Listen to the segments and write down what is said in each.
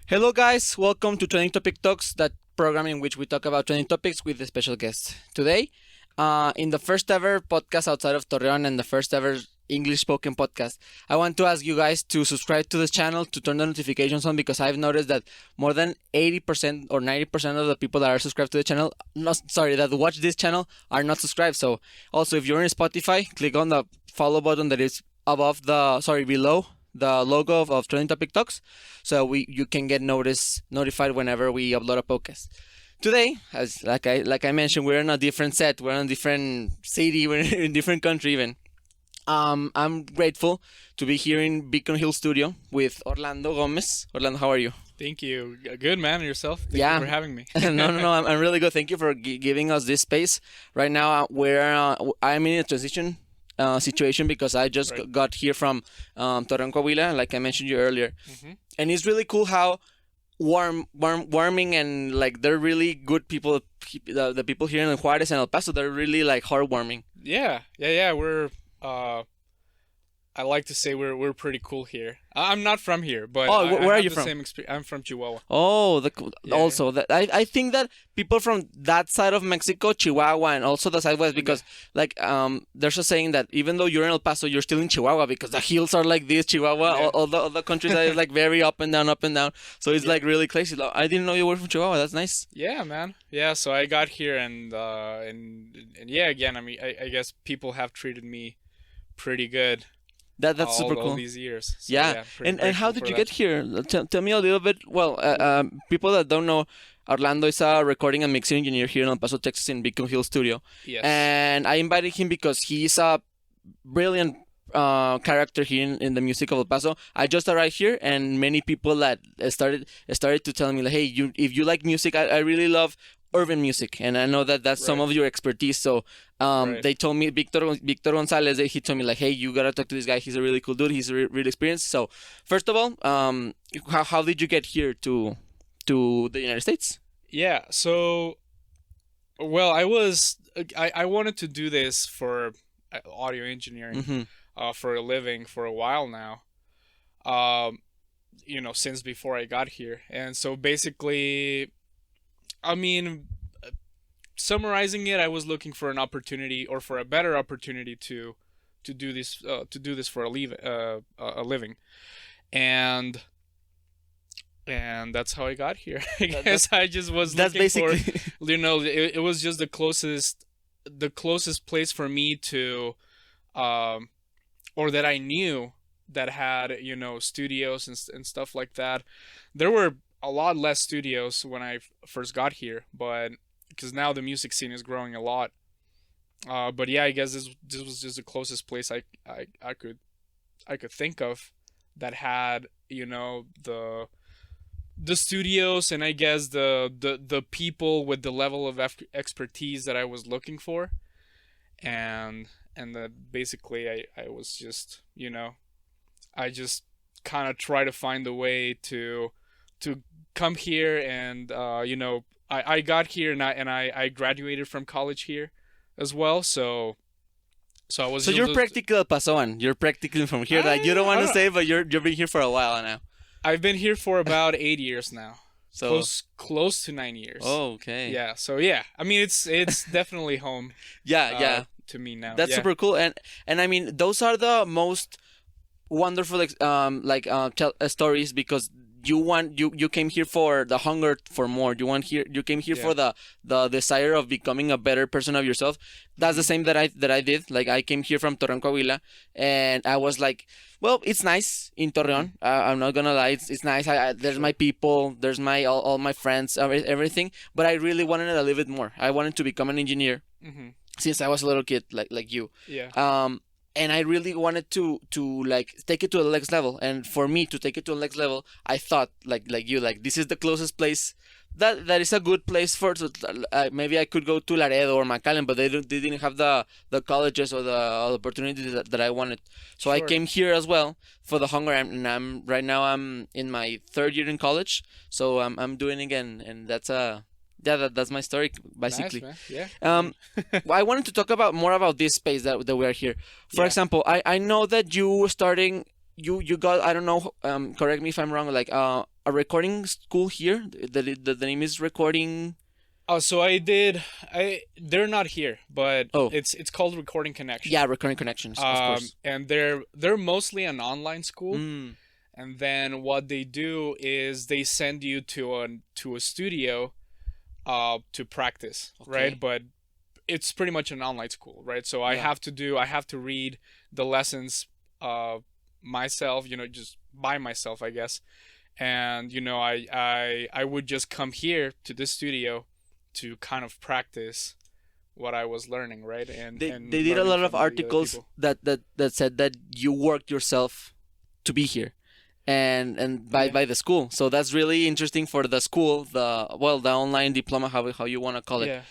Hello, guys. Welcome to Trending Topic Talks, that program in which we talk about trending topics with a special guest. Today, in the first ever podcast outside of Torreon and the first ever English spoken podcast, I want to ask you guys to subscribe to this channel, to turn the notifications on, because I've noticed that more than 80% or 90% of the people that are subscribed to the channel, that watch this channel are not subscribed. So, also, if you're in Spotify, click on the follow button that is below the logo of Trending Topic Talks, so you can get notified whenever we upload a podcast. Today, as like I mentioned, we're in a different set, we're in a different city, we're in a different country even. I'm grateful to be here in Beacon Hill Studio with Orlando Gomez. Orlando, how are you? Thank you. Good, man. Yourself? Thank Yeah. you for having me. No. I'm really good. Thank you for giving us this space. Right now, I'm in a transition situation because I just Right. got here from Torreon, Coahuila, like I mentioned you earlier, and it's really cool how warming and like they're really good people. The people here in Juarez and El Paso, they're really like heartwarming. Yeah. We're I like to say we're pretty cool here. I'm not from here, but Oh, where are have you the from? Same I'm from Chihuahua. Oh, Yeah. also that I think that people from that side of Mexico, Chihuahua, and also the Southwest, because there's a saying that even though you're in El Paso, you're still in Chihuahua because the hills are like this. Chihuahua, Yeah. all the countryside is like very up and down, up and down. So it's Yeah. like really crazy. Like, I didn't know you were from Chihuahua. That's nice. Yeah, man. Yeah, so I got here and yeah, again, I mean, I guess people have treated me pretty good That's super all cool. these years. So, Yeah, pretty and how grateful did for you that. get here? Tell me a little bit. Well, people that don't know, Orlando is a recording and mixing engineer here in El Paso, Texas, in Beacon Hill Studio. Yes. And I invited him because he's a brilliant character here in the music of El Paso. I just arrived here, and many people that started to tell me like, hey, if you like music, I really love urban music, and I know that that's some Right. of your expertise. So Right. they told me Victor Gonzalez. He told me like, hey, you gotta talk to this guy. He's a really cool dude. He's really experienced. So first of all, how did you get here to the United States? Yeah, so well, I wanted to do this for audio engineering Mm-hmm. for a living for a while now. Um, since before I got here. And so basically, I mean, summarizing it, I was looking for an opportunity or for a better opportunity to do this for a living. And that's how I got here. I guess I just was That's looking for, basically it was just the closest place for me to or that I knew that had, studios and stuff like that. There were a lot less studios when I first got here, but because now the music scene is growing a lot. But yeah, I guess this was just the closest place I could think of that had, the studios, and I guess the people with the level of expertise that I was looking for, and that basically I was just, I just kind of try to find a way to come here, and I got here, and I graduated from college here as well, so I was so you're practically El Pasoan. You're practically from here. Like you don't want to say, but you've been here for a while now. I've been here for about 8 years now. So Close to 9 years. oh, okay. Yeah. So yeah, I mean it's definitely home. Yeah. To me now. That's Yeah. super cool, and I mean those are the most wonderful stories, because you came here for the hunger for more. You came here Yeah. for the desire of becoming a better person of yourself. That's the same that I did. Like I came here from Torreon, Coahuila, and I was like, well, it's nice in Torreon. I'm not gonna lie, it's nice. There's my people, there's my all my friends, everything. But I really wanted a little bit more. I wanted to become an engineer Mhm. since I was a little kid, like you. Yeah. And I really wanted to like take it to the next level. And for me to take it to the next level, I thought like you, like this is the closest place that is a good place for. So, maybe I could go to Laredo or McAllen, but they didn't have the colleges or the opportunities that I wanted. So I Sure. came here as well for the hunger. And I'm right now I'm in my third year in college, so I'm doing again, and that's my story basically. Nice, man. Yeah. I wanted to talk more about this space that we are here. For Yeah. example, I know that you got, I don't know, correct me if I'm wrong, like a recording school here. The name is recording. Oh, so they're not here, but Oh, it's called Recording Connection. yeah, recording connections, of course. And they're mostly an online school. Mm, And then what they do is they send you to a studio to practice, right? okay. But it's pretty much an online school, right? So Yeah. I have to read the lessons myself, just by myself, I guess. And I would just come here to this studio to kind of practice what I was learning, right? And They did a learning lot of from the other articles people. that said that you worked yourself to be here, and by Yeah. by the school. So that's really interesting for the school, the online diploma, how you want to call it, Yeah.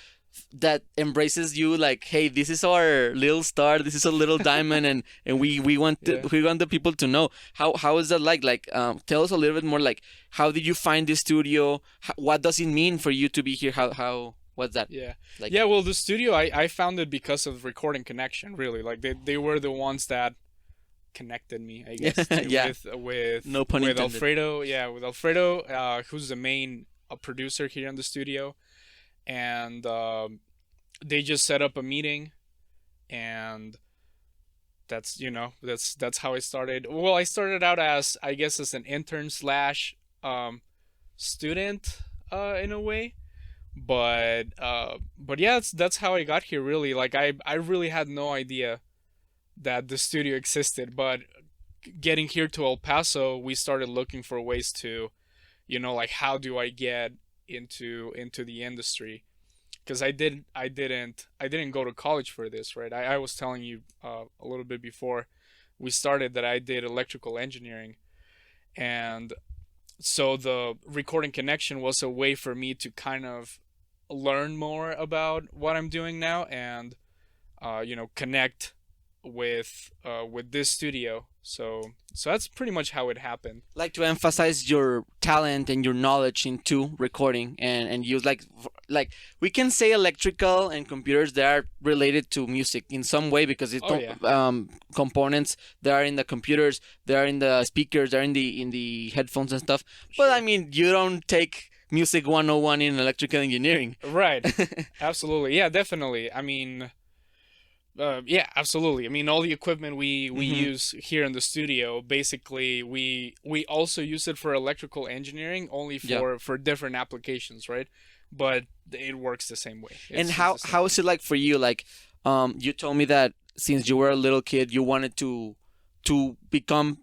that embraces you like, hey, this is our little star, this is a little diamond, and we Yeah. we want the people to know. How is that like tell us a little bit more, like how did you find this studio? What does it mean for you to be here? How what's that Yeah. like? Yeah, well, the studio I found it because of Recording Connection, really. Like they were the ones that connected me, I guess, Yeah, with no pun with intended. Alfredo. Yeah, with Alfredo, who's the main producer here in the studio, and they just set up a meeting, and that's how I started. Well, I started out as, I guess, as an intern slash student, in a way. But yeah, that's how I got here, really. Like I really had no idea that the studio existed, but getting here to El Paso, we started looking for ways to, like, how do I get into the industry? Because I didn't go to college for this, right? I was telling you a little bit before we started that I did electrical engineering, and so the Recording Connection was a way for me to kind of learn more about what I'm doing now, and connect with this studio. So that's pretty much how it happened. Like to emphasize your talent and your knowledge into recording, and use like we can say electrical and computers, they are related to music in some way, because Oh yeah, components, they are in the computers, they are in the speakers, they are in the headphones and stuff. But I sure. mean, you don't take music 101 in electrical engineering. Right. Absolutely. Yeah, definitely. I mean, yeah, absolutely. I mean, all the equipment we Hmm. use here in the studio, basically, we also use it for electrical engineering, only Yeah. for different applications, right? But it works the same way. And It's how the same how is thing. it like for you? Like, you told me that since you were a little kid, you wanted to become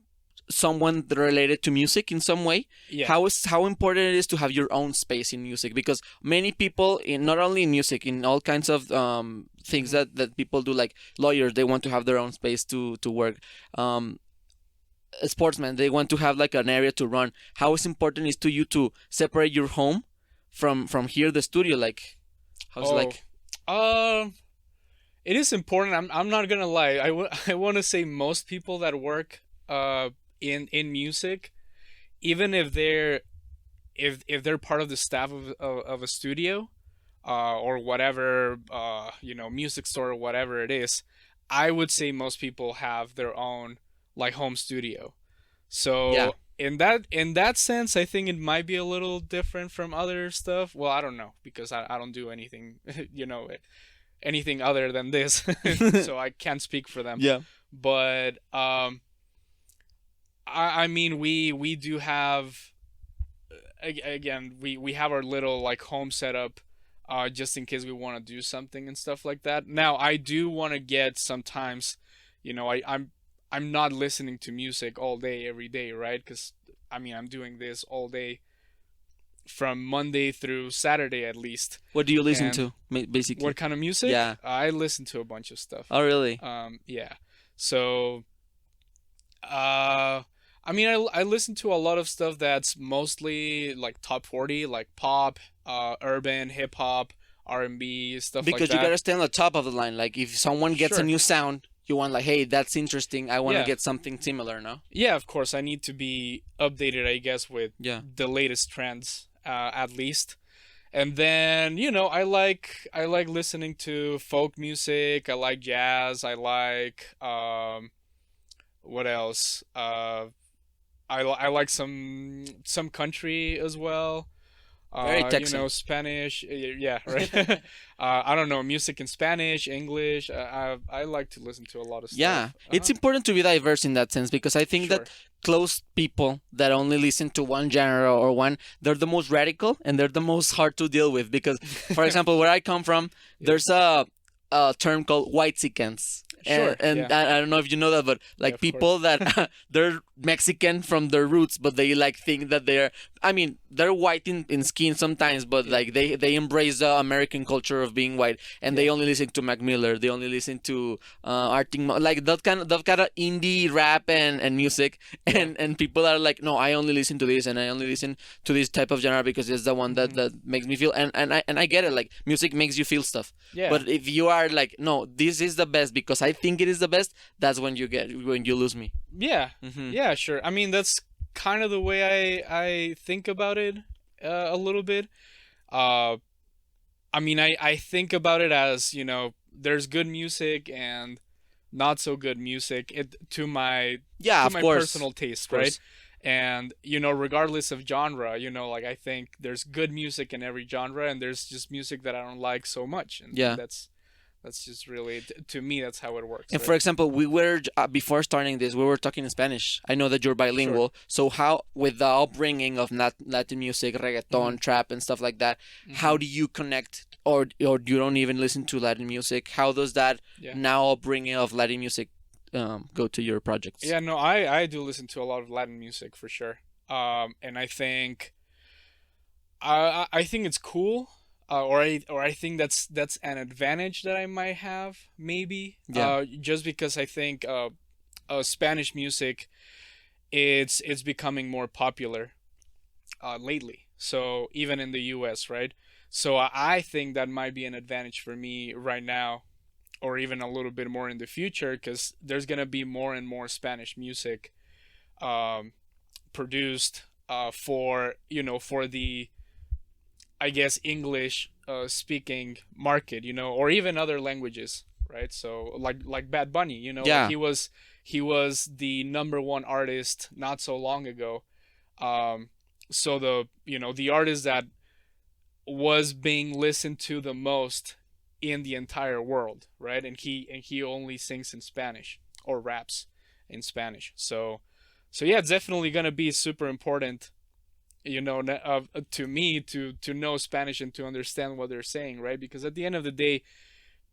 someone related to music in some way. Yeah. How important it is to have your own space in music? Because many people, in not only in music, in all kinds of things Hmm. that people do, like lawyers, they want to have their own space to work. Um, Sportsmen, they want to have like an area to run. How is important is to you to separate your home from here, the studio? Like, how's it Oh, like? um, it is important. I'm not gonna lie. I want to say most people that work in music, even if they're part of the staff of a studio, or whatever, music store or whatever it is, I would say most people have their own, like, home studio. Yeah. So in that sense, I think it might be a little different from other stuff. Well, I don't know, because I don't do anything, anything other than this, so I can't speak for them. Yeah. But I mean, we do have, again, we have our little, like, home setup, just in case we want to do something and stuff like that. Now, I do want to get sometimes, I'm not listening to music all day every day, right? Because I mean, I'm doing this all day from Monday through Saturday at least. What do you listen And to, basically? what kind of music? Yeah. I listen to a bunch of stuff. Oh, really? Yeah. So, uh, I mean, I listen to a lot of stuff that's mostly like top 40, like pop, urban, hip hop, R&B, stuff like Because you that. gotta stay on the top of the line. Like, if someone gets a Sure. new sound, you want like, hey, that's interesting. I want to Yeah. get something similar, no? Yeah, of course, I need to be updated, I guess, with Yeah. the latest trends, at least. And then, I like listening to folk music. I like jazz. I like, what else? I like some country as well. Very You Texan. know, Spanish. Yeah, right. I don't know, music in Spanish, English. I like to listen to a lot of Yeah, stuff. it's important to be diverse in that sense because I think that Sure. close people that only listen to one genre or one, they're the most radical and they're the most hard to deal with because, for example, where I come from, Yeah. there's a term called whitexicans. And, Sure. and Yeah. I don't know if you know that, but Yeah. like Of course. people that they're Mexican from their roots, but they like think that they're, I mean, they're white in skin sometimes, but Yeah. like they embrace the American culture of being white, and Yeah. they only listen to Mac Miller, they only listen to like that kind of indie rap and music, Yeah. and people are like, no, I only listen to this, and I only listen to this type of genre because it's the one that Hmm. that makes me feel, and I get it, like music makes you feel stuff. Yeah. But if you are like, no, this is the best because I think it is the best, that's when you lose me. Yeah. Hmm. Yeah. Sure. I mean, that's kind of the way I think about it a little bit. Uh, I mean, I think about it as, you know, there's good music and not so good music to my Yeah, of course, personal of taste, right? course. And you know, regardless of genre, you know, like I think there's good music in every genre, and there's just music that I don't like so much, and Yeah. that's just really to me that's how it works, And for right? example, we were before starting this, we were talking in Spanish. I know that you're Sure. bilingual. So how, with the upbringing of Latin music, Hmm. reggaeton, trap, and stuff like that, Hmm. how do you connect, or you don't even listen to Latin music? How does that Yeah. now upbringing of Latin music go to your projects? Yeah. No, I do listen to a lot of Latin music for sure. And I think I think it's cool, or I think that's an advantage that I might have maybe. Yeah. Just because I think Spanish music it's becoming more popular lately. So even in the U.S., right? So I think that might be an advantage for me right now, or even a little bit more in the future, because there's gonna be more and more Spanish music um, produced for for the I guess English speaking market, you know, or even other languages, right? So like Bad Bunny, you know, like Yeah. he was the number one artist not so long ago. Um, so the the artist that was being listened to the most in the entire world, right? And he only sings in Spanish or raps in Spanish. So yeah, it's definitely gonna be super important, to me to know Spanish and to understand what they're saying, right? Because at the end of the day,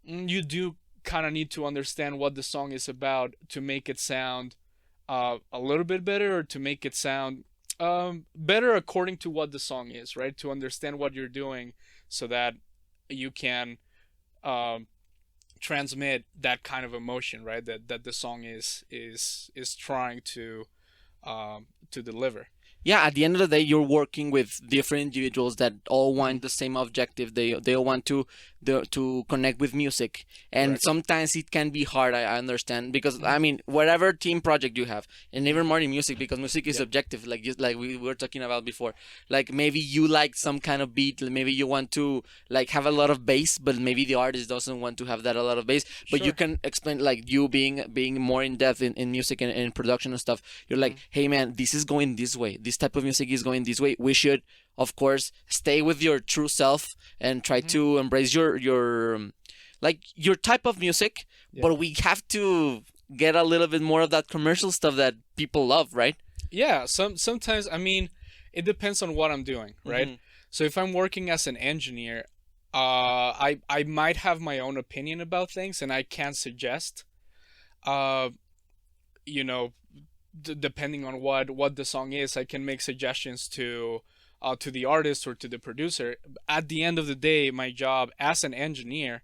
you do kind of need to understand what the song is about to make it sound a little bit better, or to make it sound better according to what the song is, right? To understand what you're doing so that you can um, transmit that kind of emotion, right? That the song is trying to deliver. Yeah, at the end of the day, you're working with different individuals that all Hmm. want the same objective. They all want to connect with music, and Correct. sometimes it can be hard. I understand because Hmm. I mean, whatever team project you have, and Hmm. even more in music, because music is Yeah. subjective. Like just like we were talking about before, like maybe you like some kind of beat, maybe you want to like have a lot of bass, but maybe the artist doesn't want to have that a lot of bass. But you Sure. can explain, like you being more in depth in music and production and stuff. You're like, Hmm. hey man, this is going this way. This type of music is going this way. We should, of course, stay with your true self and try Hmm. to embrace like your type of music. Yeah. But we have to get a little bit more of that commercial stuff that people love, right? Yeah. Sometimes, I mean, it depends on what I'm doing, right? Hmm. So if I'm working as an engineer, I might have my own opinion about things, and I can suggest, uh, you know, depending on what the song is, I can make suggestions to the artist or to the producer. At the end of the day, my job as an engineer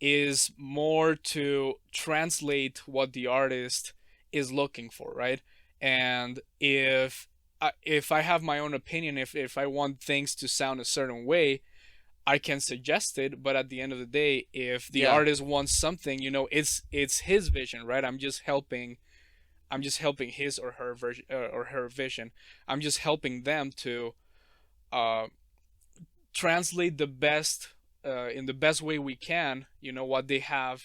is more to translate what the artist is looking for, right? And if I have my own opinion, if I want things to sound a certain way, I can suggest it. But at the end of the day, if the Yeah. artist wants something, it's his vision, right? I'm just helping his or her version, or her vision. I'm just helping them to uh, translate the best in the best way we can. What they have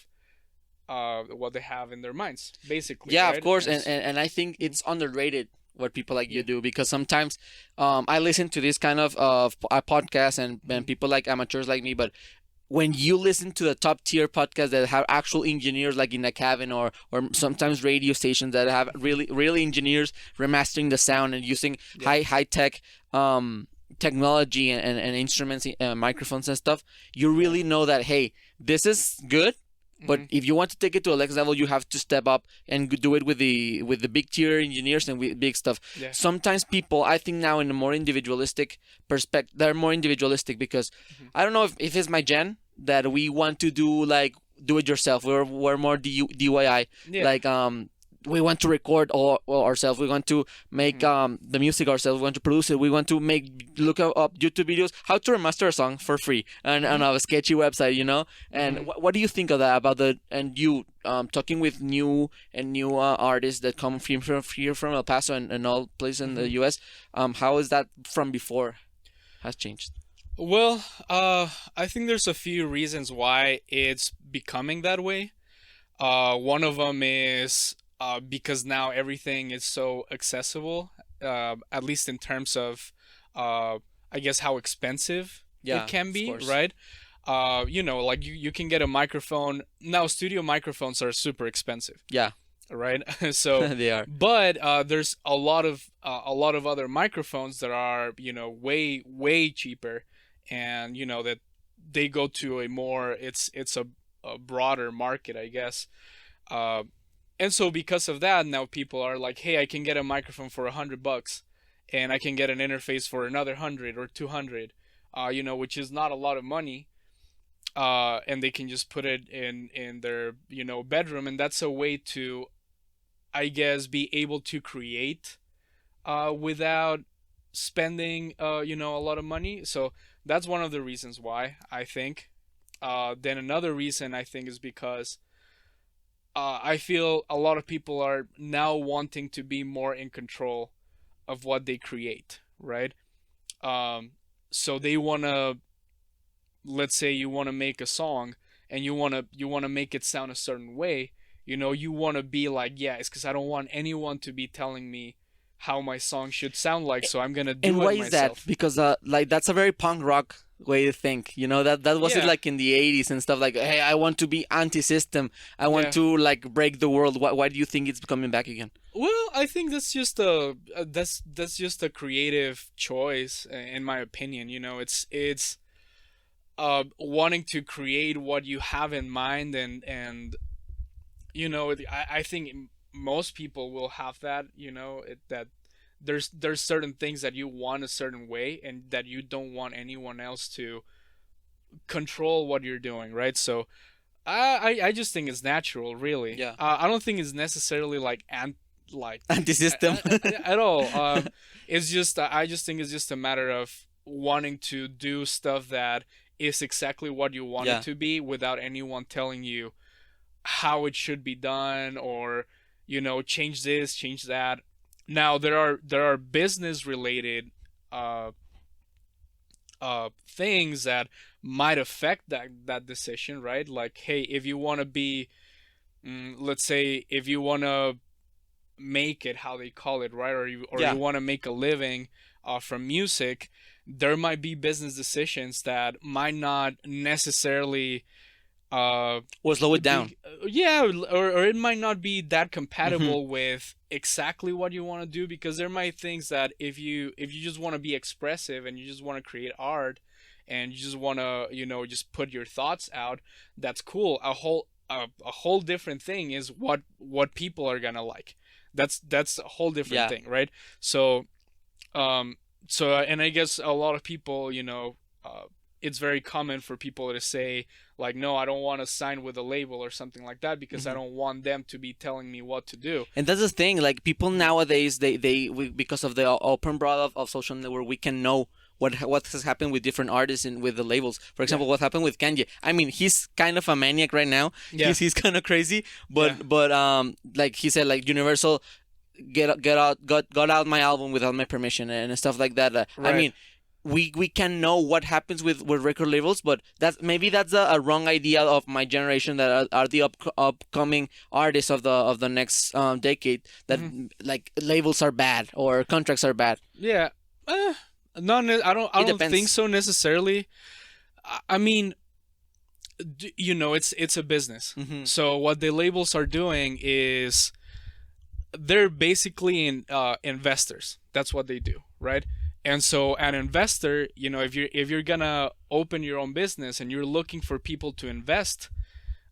in their minds, basically, Yeah, of right? course, And and I think Mhm. it's underrated what people like you Yeah. do, because sometimes I listen to this kind of podcasts and people like amateurs like me, but when you listen to the top tier podcasts that have actual engineers like in a cabin, or sometimes radio stations that have really engineers remastering the sound and using Yeah. high tech technology and instruments, microphones and stuff, you really know that, hey, this is good. But if you want to take it to a next level, you have to step up and do it with the big tier engineers and with big stuff. Yeah. Sometimes people, I think now in a more individualistic perspective, they're more individualistic because I don't know if it's my gen that we want to do it yourself. We're more DIY. Yeah. Like we want to record all ourselves. We want to make the music ourselves. We want to produce it. We want to look up YouTube videos how to remaster a song for free and on a sketchy website, And what do you think of that about you talking with new artists that come from El Paso and all places in the U.S. How is that from before has changed? Well, I think there's a few reasons why it's becoming that way. One of them is because now everything is so accessible, at least in terms of, I guess, how expensive it can be, right? Like you can get a microphone. Now, studio microphones are super expensive. Yeah. Right? So they are. But there's a lot of other microphones that are, way cheaper, and, that they go to a more, it's a broader market, I guess. And so because of that, now people are like, hey, I can get a microphone for $100 and I can get an interface for another 100 or 200, which is not a lot of money. And they can just put it in their, bedroom. And that's a way to, I guess, be able to create without spending, a lot of money. So that's one of the reasons why, I think. Then another reason, I think, is because I feel a lot of people are now wanting to be more in control of what they create, right? So they want to, let's say you want to make a song and you want to make it sound a certain way, you want to be like, yeah, it's because I don't want anyone to be telling me how my song should sound like, so I'm gonna do it myself. And why is that? Because that's a very punk rock way to think, that was it, like in the 80s and stuff, like, hey, I want to be anti-system, I want to break the world. Why do you think it's coming back again? Well, I think that's just a creative choice, in my opinion. It's wanting to create what you have in mind, and I think most people will have that, that there's certain things that you want a certain way and that you don't want anyone else to control what you're doing, right? So I just think it's natural, really. Yeah. I don't think it's necessarily like anti-system at all. It's just, I just think it's just a matter of wanting to do stuff that is exactly what you want it to be, without anyone telling you how it should be done, or change this, change that. Now there are business related things that might affect that decision, right? Like, hey, if you want to be, let's say, if you want to make it how they call it, right, or you want to make a living from music, there might be business decisions that might not necessarily or slow it down. Or it might not be that compatible with exactly what you want to do, because there might things that if you just want to be expressive and you just want to create art and you just want to just put your thoughts out, that's cool. A whole different thing is what people are gonna like. That's a whole different thing, right? So and I guess a lot of people, it's very common for people to say, like, no, I don't want to sign with a label or something like that, because I don't want them to be telling me what to do. And that's the thing, like, people nowadays, they because of the open broad of social network, we can know what has happened with different artists and with the labels. For example, what happened with Kanye. I mean, he's kind of a maniac right now. He's kind of crazy, but like he said, like, Universal got out my album without my permission and stuff like that. I mean, we can know what happens with record labels, but that's a wrong idea of my generation that are the upcoming artists of the next decade, that like labels are bad or contracts are bad. Yeah. I don't think depends. so necessarily. I mean, you know, it's a business. So what the labels are doing is they're basically investors. That's what they do, right? And so an investor, you know, if you're gonna open your own business and you're looking for people to invest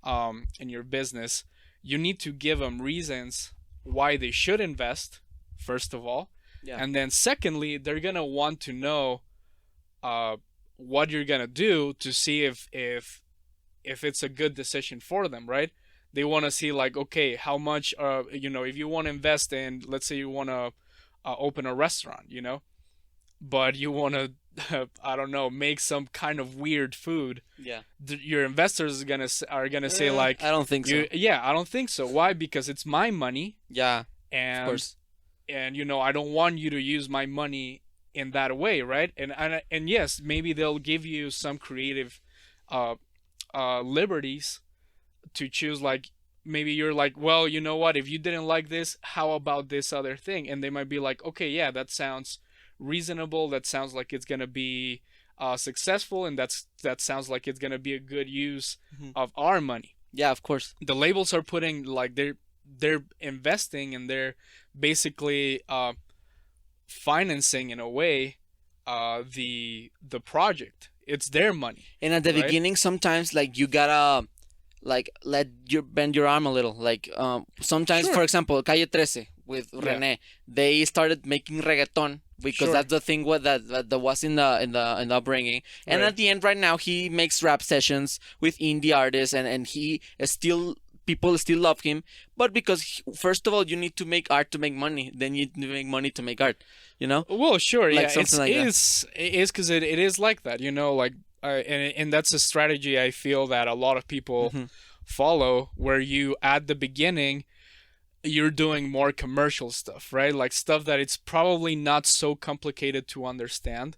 in your business, you need to give them reasons why they should invest, first of all. Yeah. And then secondly, they're gonna want to know what you're gonna do to see if it's a good decision for them, right? They want to see like, okay, how much, you know, if you want to invest in, let's say you want to open a restaurant, you know, but you want to, I don't know, make some kind of weird food. Yeah. Your investors are gonna say like, I don't think so. Yeah, I don't think so. Why? Because it's my money. Yeah. And Of course. and you know, I don't want you to use my money in that way, right? And yes, maybe they'll give you some creative liberties to choose. Like, maybe you're like, well, you know what, if you didn't like this, how about this other thing? And they might be like, okay, yeah, that sounds reasonable, that sounds like it's gonna be successful, and that sounds like it's gonna be a good use of our money. Yeah, of course. The labels are putting like they're investing, and they're basically financing in a way the project. It's their money. And at the right? beginning, sometimes like you gotta like let you bend your arm a little. Like sometimes, Sure. for example, Calle 13 with Yeah. Rene, they started making reggaeton because Sure. that's the thing that was in the upbringing. And Right. at the end, right now, he makes rap sessions with indie artists, and he is still, people still love him. But because first of all, you need to make art to make money, then you need to make money to make art. You know? Well, sure, Like yeah, something like that. it is because it is like that, you know, like, and that's a strategy I feel that a lot of people follow, where you at the beginning you're doing more commercial stuff, right? Like stuff that it's probably not so complicated to understand,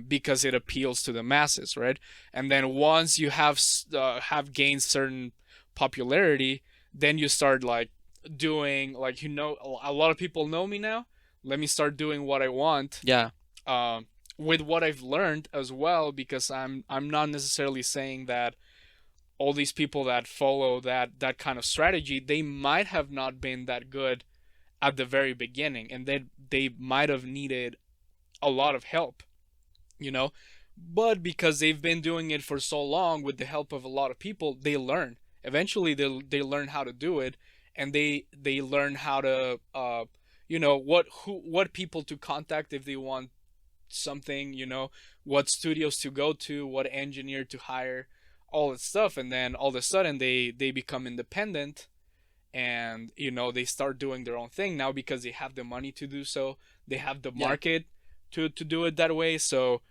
because it appeals to the masses, right? And then once you have gained certain popularity, then you start like doing, like, you know, a lot of people know me now. Let me start doing what I want. Yeah. With what I've learned as well, because I'm not necessarily saying that all these people that follow that kind of strategy, they might have not been that good at the very beginning, and they might have needed a lot of help, you know. But because they've been doing it for so long with the help of a lot of people, they learn. Eventually, they learn how to do it, and they learn how to you know, what people to contact if they want something, you know, what studios to go to, what engineer to hire, all that stuff. And then all of a sudden they become independent, and you know, they start doing their own thing now because they have the money to do so, they have the market to do it that way. So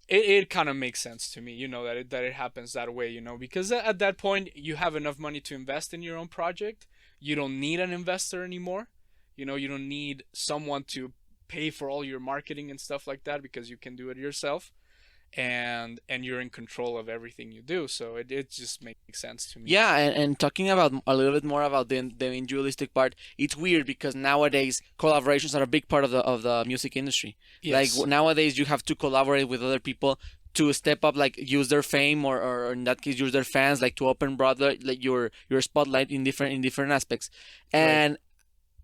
it kind of makes sense to me, you know, that it happens that way, you know, because at that point you have enough money to invest in your own project. You don't need an investor anymore. You know, you don't need someone to pay for all your marketing and stuff like that, because you can do it yourself, and you're in control of everything you do. So it just makes sense to me. Yeah, and talking about a little bit more about the individualistic part, it's weird because nowadays collaborations are a big part of the music industry. Yes. Like nowadays you have to collaborate with other people to step up, like use their fame, or in that case use their fans, like to open broader like your spotlight in different aspects. And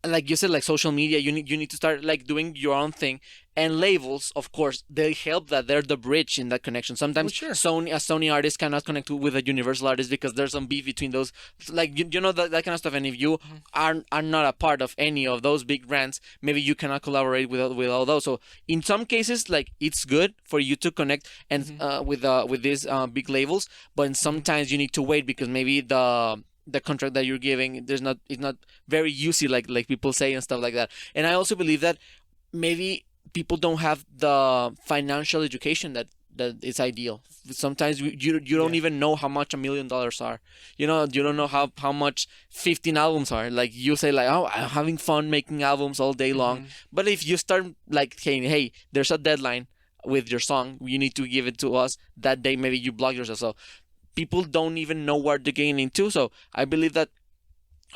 like you said, like social media, you need to start like doing your own thing. And labels, of course, they help, that they're the bridge in that connection. Sometimes Sure. a Sony artist cannot connect with a Universal artist because there's some beef between those, like you know, that kind of stuff. And if you are not a part of any of those big brands, maybe you cannot collaborate with all those. So in some cases, like it's good for you to connect and with these big labels, but sometimes you need to wait because maybe the contract that you're giving, it's not very juicy, like people say and stuff like that. And I also believe that maybe people don't have the financial education that is ideal. Sometimes you don't even know how much $1 million are. You know, you don't know how much 15 albums are. Like you say, like, oh, I'm having fun making albums all day long. But if you start like, hey, there's a deadline. with your song, you need to give it to us that day. Maybe you block yourself, so people don't even know what they're getting into. So I believe that,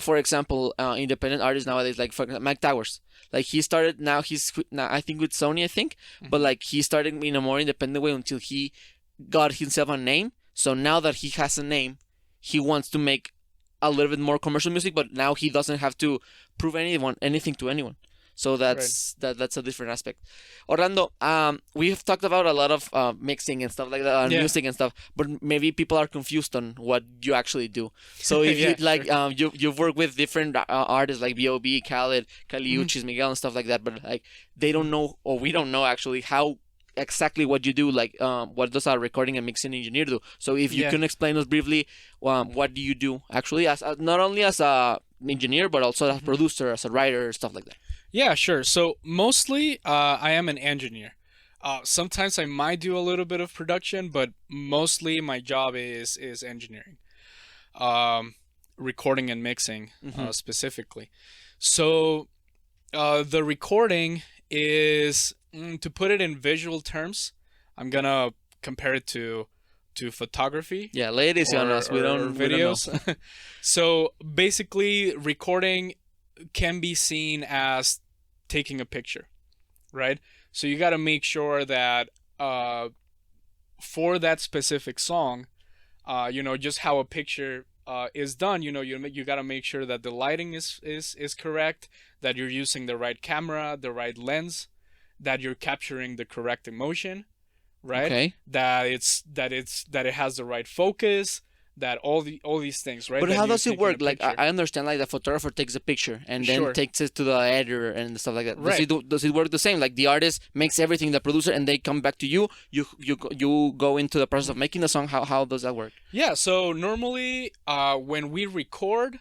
for example, independent artists nowadays, like for example, Mike Towers, like he started, now I think with Sony, I think, but like he started in a more independent way until he got himself a name. So now that he has a name, he wants to make a little bit more commercial music, but now he doesn't have to prove anything to anyone. So that's a different aspect. Orlando, we've talked about a lot of mixing and stuff like that, Yeah. music and stuff, but maybe people are confused on what you actually do. So if Yeah, you like, sure. you've worked with different artists like B.O.B., Khalid, Kali Mhm. Uchis, Miguel, and stuff like that, but like they don't know, or we don't know actually how exactly what you do, like what does a recording and mixing engineer do. So if you Yeah. can explain us briefly, what do you do actually, as not only as a engineer but also as a Mhm. producer, as a writer, stuff like that. Yeah, sure. So mostly, I am an engineer. Sometimes I might do a little bit of production, but mostly my job is engineering, um, recording and mixing, Hmm. specifically. So the recording is, to put it in visual terms, I'm gonna compare it to photography Yeah, lay it easy on or us. We or, or don't know. videos. So basically, recording can be seen as taking a picture, right? So you got to make sure that, for that specific song, just how a picture is done. You got to make sure that the lighting is correct, that you're using the right camera, the right lens, that you're capturing the correct emotion, right? Okay. That it has the right focus, that all these things, right? But That how you're does it taking a work? Like picture. I understand, like the photographer takes a picture and then Sure. takes it to the editor and stuff like that. Right. Does it work the same? Like the artist makes everything, the producer, and they come back to you. You go into the process of making the song. How does that work? Yeah, so normally, when we record,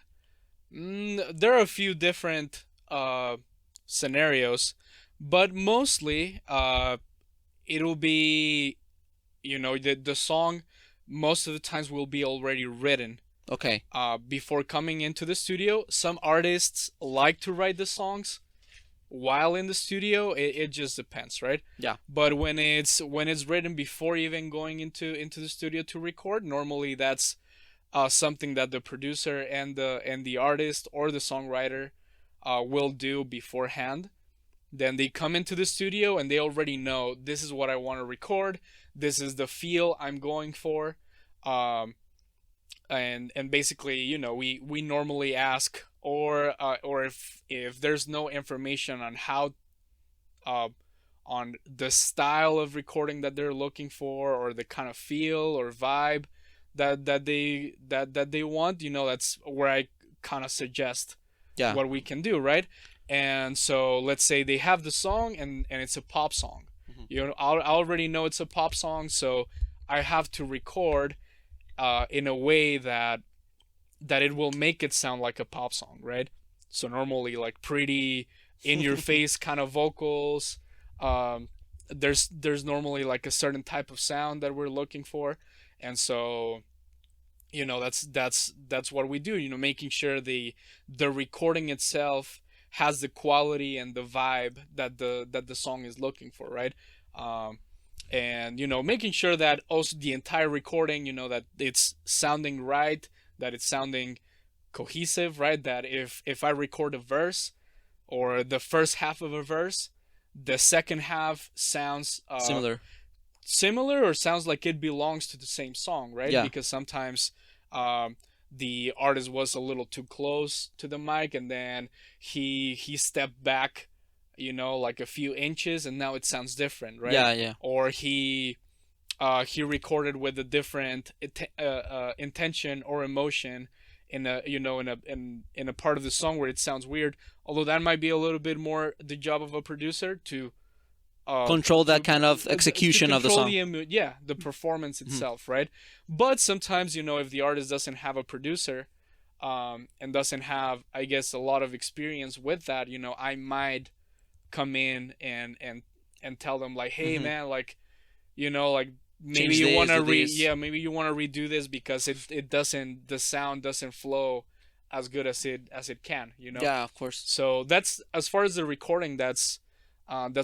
there are a few different scenarios, but mostly, it'll be, the song most of the times will be already written Okay. before coming into the studio. Some artists like to write the songs while in the studio. It just depends, right? Yeah. But when it's written before even going into the studio to record, normally that's something that the producer and the artist or the songwriter will do beforehand. Then they come into the studio and they already know, this is what I want to record. This is the feel I'm going for. Um, and basically, we normally ask, or if there's no information on how, uh, on the style of recording that they're looking for, or the kind of feel or vibe that they want, that's where I kind of suggest Yeah. what we can do, right? And so let's say they have the song, and it's a pop song. Mhm. I already know it's a pop song, so I have to record in a way that it will make it sound like a pop song, right? So normally, like, pretty in your face kind of vocals. Um, there's normally like a certain type of sound that we're looking for, and so that's what we do. Making sure the recording itself has the quality and the vibe that the song is looking for, right? And making sure that also the entire recording, that it's sounding right, that it's sounding cohesive, right? That if I record a verse, or the first half of a verse, the second half sounds Similar. similar, or sounds like it belongs to the same song, right? Yeah. Because sometimes the artist was a little too close to the mic, and then he stepped back, like a few inches, and now it sounds different, right? Yeah. Yeah. Or he recorded with a different intention or emotion in a in a part of the song where it sounds weird. Although that might be a little bit more the job of a producer to Control that kind of to execution of the control song. the performance Mhm. itself, right? But sometimes, if the artist doesn't have a producer, and doesn't have, I guess, a lot of experience with that, I might come in and tell them, like, hey, Mhm. man, like, like, maybe Change you want this, to do this. maybe you want to redo this, because it doesn't the sound doesn't flow as good as it can. Yeah, of course. So that's, as far as the recording, that's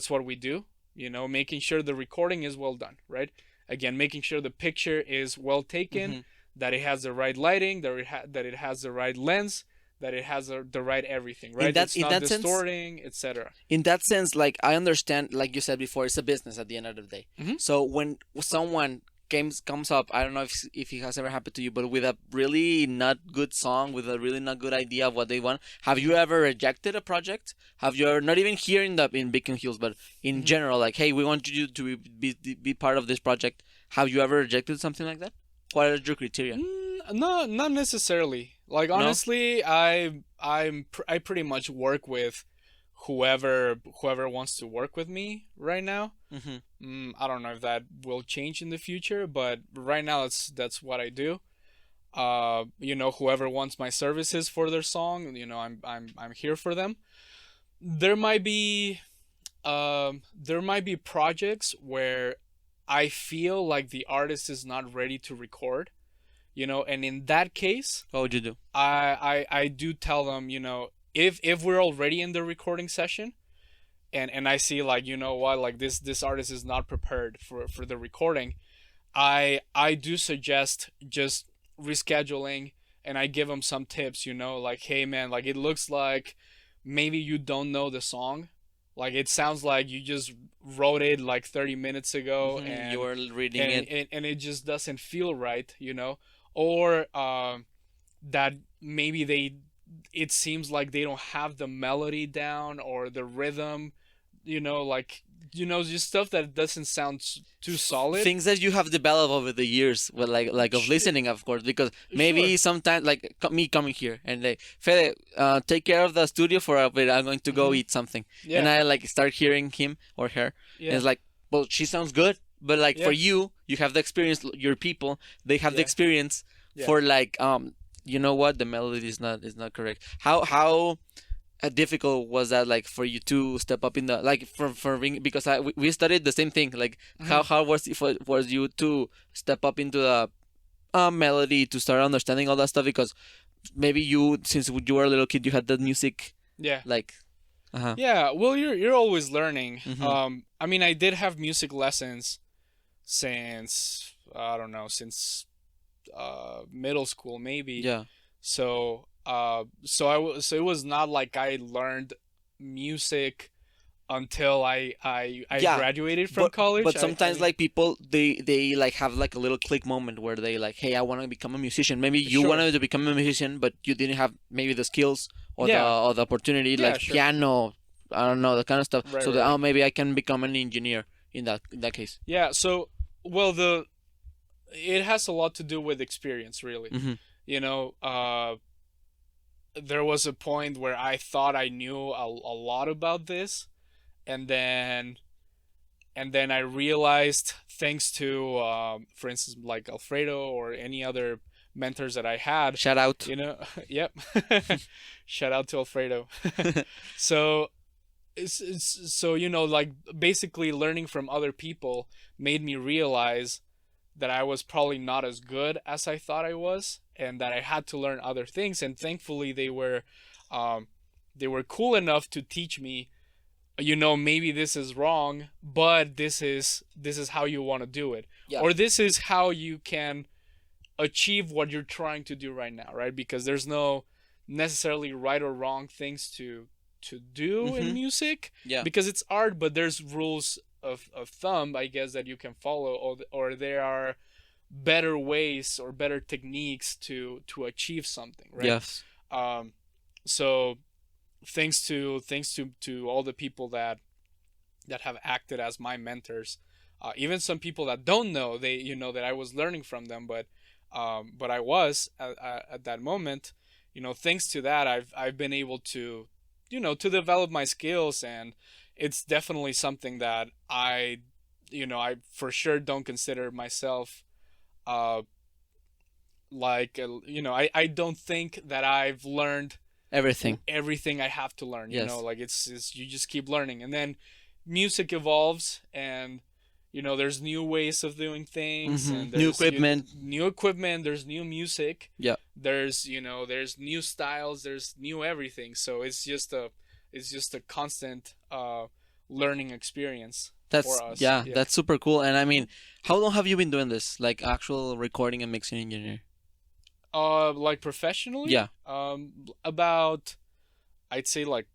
what we do. making sure the recording is well done, right? Again, making sure the picture is well taken, Mm-hmm. that it has the right lighting, that it has the right lens, that it has the right everything, In right? that It's in not that sense, distorting, etc. like I understand, like you said before, it's a business at the end of the day. Mm-hmm. So when someone comes up, I don't know if it has ever happened to you, but with a really not good song, with a really not good idea of what they want, have you ever rejected a project? Have you ever, not even here in Beacon Hills, but in Mm-hmm. general, like, hey, we want you to be part of this project? Have you ever rejected something like that? What are your criteria? No, not necessarily. Like No. honestly, I pretty much work with whoever wants to work with me right now. Mm-hmm. I don't know if that will change in the future, but right now that's what I do. Whoever wants my services for their song, I'm here for them. There might be projects where I feel like the artist is not ready to record, and in that case, What would you do? I do tell them, if we're already in the recording session, and I see, like, what, like this artist is not prepared for the recording, I do suggest just rescheduling, and I give them some tips, like, hey man, like it looks like maybe you don't know the song, like it sounds like you just wrote it like 30 minutes ago, Mm-hmm. You were reading and it. and it just doesn't feel right, or that maybe it seems like they don't have the melody down or the rhythm, like, just stuff that doesn't sound too solid. Things that you have developed over the years, well, like of listening, of course, because Sure. maybe sometimes, like me coming here and like, Fede, take care of the studio for a bit. I'm going to go Mm-hmm. eat something, and Yeah. I like start hearing him or her, and Yeah. it's like, well, she sounds good, but like for Yeah. you have the experience. Your people, they have the Yeah. experience Yeah. for like, you know what, the melody is not correct. How difficult was that, like, for you to step up in the, like, for being, because we studied the same thing, like, Mm-hmm. how was it for you to step up into the melody, to start understanding all that stuff, because maybe you, since you were a little kid, you had that music, Yeah. like, uh-huh. Yeah. Well, you're always learning. Mm-hmm. I mean, I did have music lessons since, I don't know, since middle school maybe. Yeah. So it was not like I learned music until I Yeah, graduated from but college. sometimes, like, people, they like have like a little click moment where they like, hey, I want to become a musician. Maybe you Sure. wanted to become a musician, but you didn't have maybe the skills or Yeah. the opportunity, Yeah, like sure. piano, I don't know, that kind of stuff. Right, So right, that, right. oh, maybe I can become an engineer in that case. Yeah, so, well, it has a lot to do with experience, really. Mm-hmm. You know, there was a point where I thought I knew a lot about this, and then I realized, thanks to, for instance, like Alfredo or any other mentors that I had, Shout out. yep, shout out to Alfredo. So so like, basically learning from other people made me realize that I was probably not as good as I thought I was, and that I had to learn other things. And thankfully, they were cool enough to teach me, maybe this is wrong, but this is how you want to do it, Yeah. or this is how you can achieve what you're trying to do right now, right? Because there's no necessarily right or wrong things to do in Mm-hmm. music, Yeah. because it's art, but there's rules of thumb, I guess, that you can follow, or there are better ways or better techniques to achieve something, right? Yes. So thanks to all the people that have acted as my mentors, even some people that don't know, they that I was learning from them, but I was at that moment, thanks to that, I've been able to to develop my skills. And it's definitely something that I for sure don't consider myself, uh like, I don't think that I've learned Everything. everything I have to learn. Yes. Like, it's you just keep learning, and then music evolves, and there's new ways of doing things, Mm-hmm. and New there's equipment. new equipment, there's new music, Yeah. there's there's new styles, there's new everything. So it's just a constant learning experience. for us. Yeah, Yeah. that's super cool. And I mean, how long have you been doing this? Like actual recording and mixing engineer? Like professionally, Yeah, about I'd say like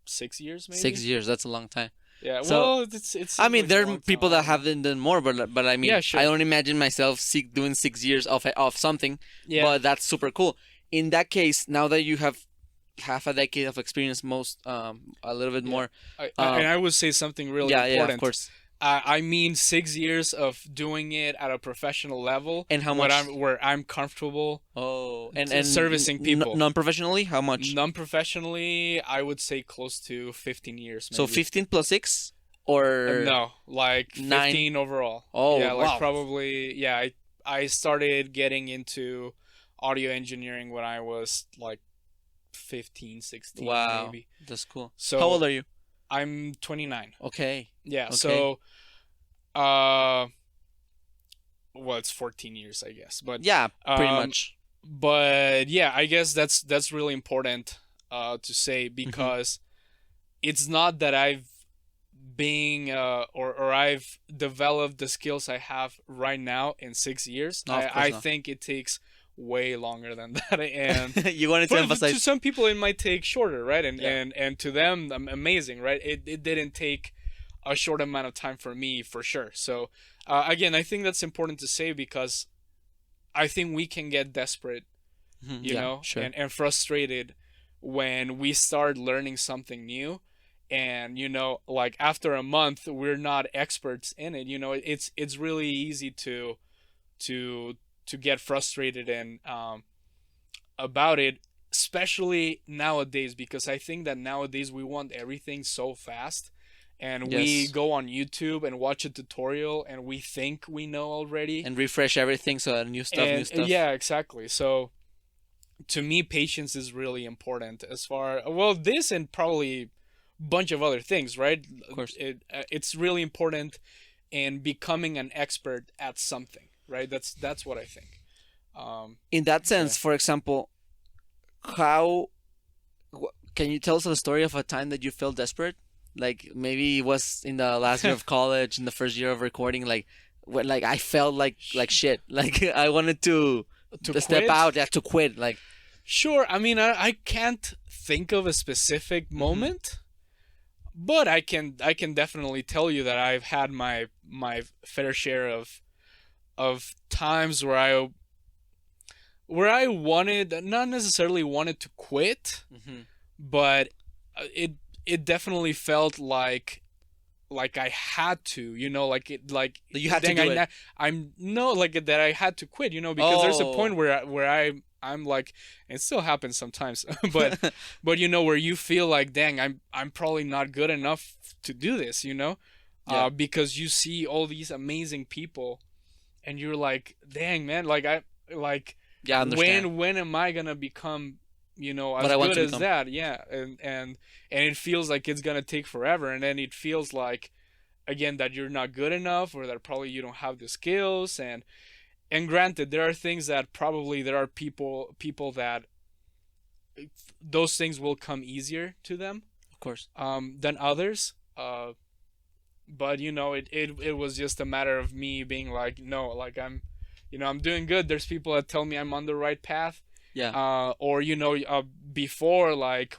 6 years maybe. 6 years. That's a long time. Yeah. So Well, it I seems mean, like a there are long time. people I that don't know. have done more, but I mean, Yeah, I sure. don't imagine myself doing 6 years of something. Yeah. But that's super cool. In that case, now that you have half a decade of experience, a little bit Yeah. more. And Um, I would say something really yeah, yeah, of important. course. I mean 6 years of doing it at a professional level, And how much? where I'm comfortable Oh, and servicing people. non-professionally, how much? Non-professionally, I would say close to 15 years So maybe. 15 plus 6 or No, like 9? 15 overall. Oh, Yeah, like wow. probably, yeah, I started getting into audio engineering when I was like 15, 16 Wow, maybe. that's cool. So How old are you? I'm 29. Okay. Yeah, Okay. so uh well, it's 14 years, I guess. But Yeah, pretty um much. but yeah, I guess that's really important to say, Mm-hmm. because it's not that I've being or I've developed the skills I have right now in 6 years. No, of course I not. think it takes way longer than that, and You wanted to to emphasize. some people it might take shorter, right? And Yeah. and to them, amazing, right? It didn't take a short amount of time for me, for sure. So again, I think that's important to say, because I think we can get desperate, Mhm, you yeah, know, sure. and frustrated when we start learning something new, and like after a month we're not experts in it. It's really easy to to get frustrated and about it, especially nowadays, because I think that nowadays we want everything so fast, and we Yes. go on YouTube and watch a tutorial and we think we know already. And refresh everything so new stuff, new And stuff. yeah, exactly. So to me, patience is really important, as far, well, this and probably bunch of other things, right? Of course. It's really important in becoming an expert at something, right? That's what I think. In that sense, Yeah. for example, can you tell us a story of a time that you felt desperate? Like maybe it was in the last year of college, in the first year of recording, like when like I felt like shit, like I wanted to step quit? out, yeah, to quit, like. Sure. I mean, I can't think of a specific moment, but I can definitely tell you that I've had my fair share of times where I wanted, not necessarily wanted to quit, but it definitely felt like I had to, like You had to dang, do it. I'm no, like that I had to quit, because there's a Oh. point where I'm like, it still happens sometimes, but where you feel like, dang, I'm probably not good enough to do this, Yeah. because you see all these amazing people, and you're like, dang, man, Yeah, I understand. when am I gonna become, as What I want good to as become. that? Yeah, and it feels like it's gonna take forever, and then it feels like, again, that you're not good enough, or that probably you don't have the skills, and granted, there are things that probably there are people that those things will come easier to them Of course. than others. But it was just a matter of me being like, no, like I'm doing good. There's people that tell me I'm on the right path. Yeah. Or before, like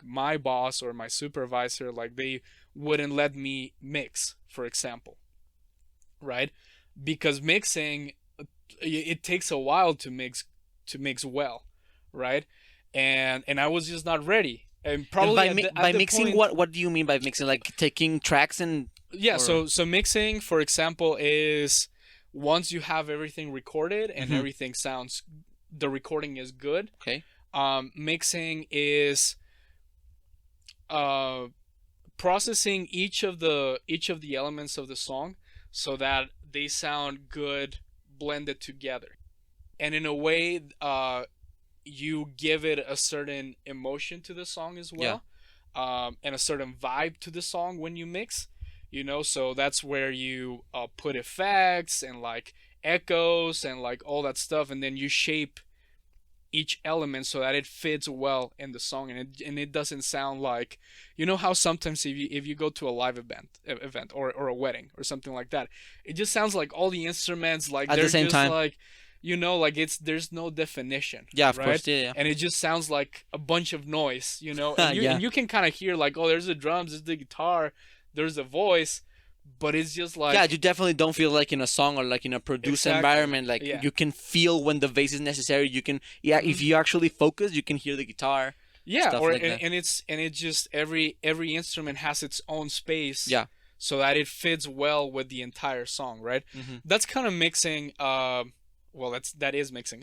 my boss or my supervisor, like they wouldn't let me mix, for example, right? Because mixing, it takes a while to mix well, right? And I was just not ready. And probably And at by the mixing, point, what do you mean by mixing? Like taking tracks and yeah, or- so mixing, for example, is once you have everything recorded and Mhm. everything sounds, the recording is good. Okay. Mixing is processing each of the elements of the song so that they sound good blended together, and in a way, you give it a certain emotion to the song as well, and a certain vibe to the song when you mix. So that's where you put effects and like echoes and like all that stuff, and then you shape each element so that it fits well in the song, and it doesn't sound like, you know how sometimes if you go to a live event or a wedding or something like that, it just sounds like all the instruments, like At they're the same just time. like, like there's no definition. Yeah, of right? course. Yeah, And it just sounds like a bunch of noise, and you yeah. and you can kind of hear like, oh, there's the drums, there's the guitar, there's the voice, but it's just like, Yeah, you definitely don't feel like in a song or like in a produced Exactly. environment. Like Yeah. you can feel when the bass is necessary. You can, yeah, if you actually focus, you can hear the guitar. yeah, Stuff or like that. and it just every instrument has its own space. Yeah. So that it fits well with the entire song, right? Mhm. That's kind of mixing. Well, that is mixing.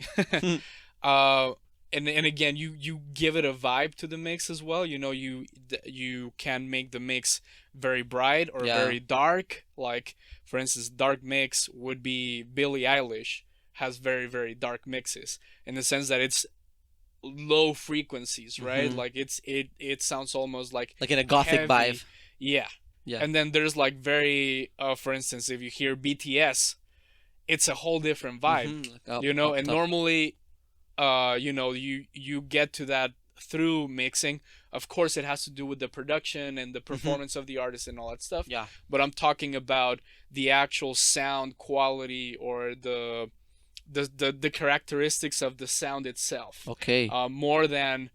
uh, and again, you give it a vibe to the mix as well. You can make the mix very bright or Yeah. very dark. Like, for instance, dark mix would be Billie Eilish has very, very dark mixes in the sense that it's low frequencies, right? Mhm. Like it sounds almost like Like in a gothic heavy. vibe. Yeah. Yeah. And then there's like very for instance, if you hear BTS, it's a whole different vibe. Mhm, like up- And up top. normally you get to that through mixing. Of course it has to do with the production and the performance of the artist and all that stuff. Yeah. But I'm talking about the actual sound quality or the characteristics of the sound itself. Okay. More than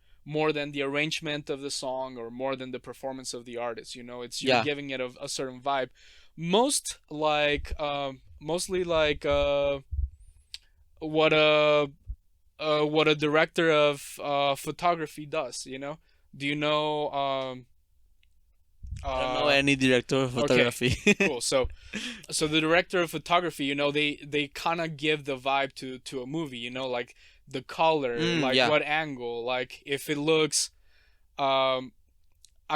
the arrangement of the song or more than the performance of the artist. It's you're Yeah. giving it a certain vibe. Mostly like what a director of photography does. Do you know? I don't know any director of photography. Cool. So the director of photography, they kind of give the vibe to a movie. Like the color, like yeah. what angle, like if it looks. I